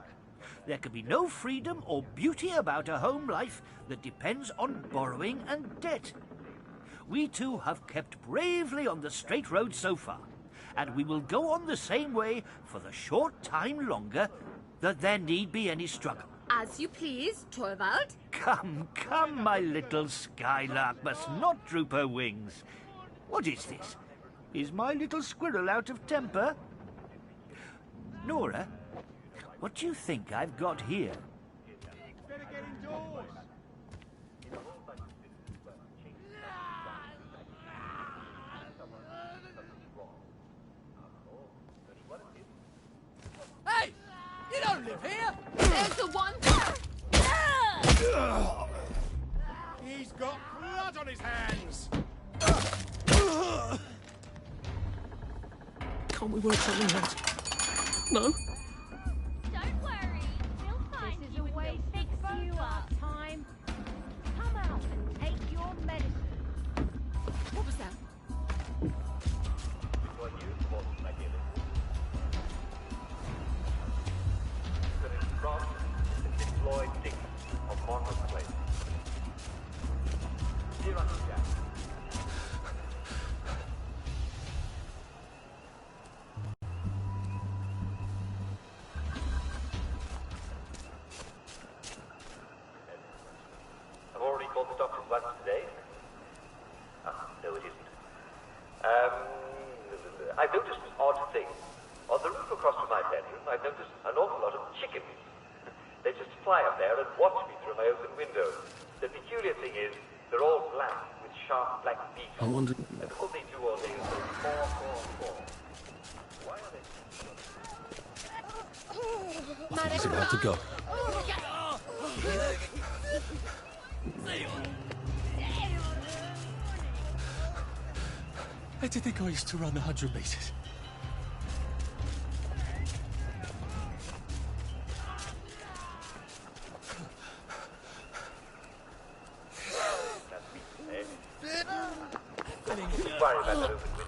There can be no freedom or beauty about a home life that depends on borrowing and debt. We two have kept bravely on the straight road so far, and we will go on the same way for the short time longer that there need be any struggle. As you please, Torvald. Come, come, my little skylark must not droop her wings. What is this? Is my little squirrel out of temper? Nora, what do you think I've got here? Better get indoors. Hey! You don't live here! There's the one! He's got blood on his hands. Can't we work something out? No? Don't worry, we'll find This is you a way and to fix you up. time. Come out and take your medicine. What was that? Lloyd Dick of Monmouth Place. Dear Uncle Jack. more stocked at once today. Ah, no, it isn't. I've noticed this odd thing. On the roof across from my bedroom, I've noticed an awful lot of chickens. They just fly up there and watch me through my open window. The peculiar thing is, they're all black with sharp black beaks. I wonder... And all they do all day is go caw. Why are they... I think he's about to go. Where did you think I used to run the 100 meters? Worry about that open window.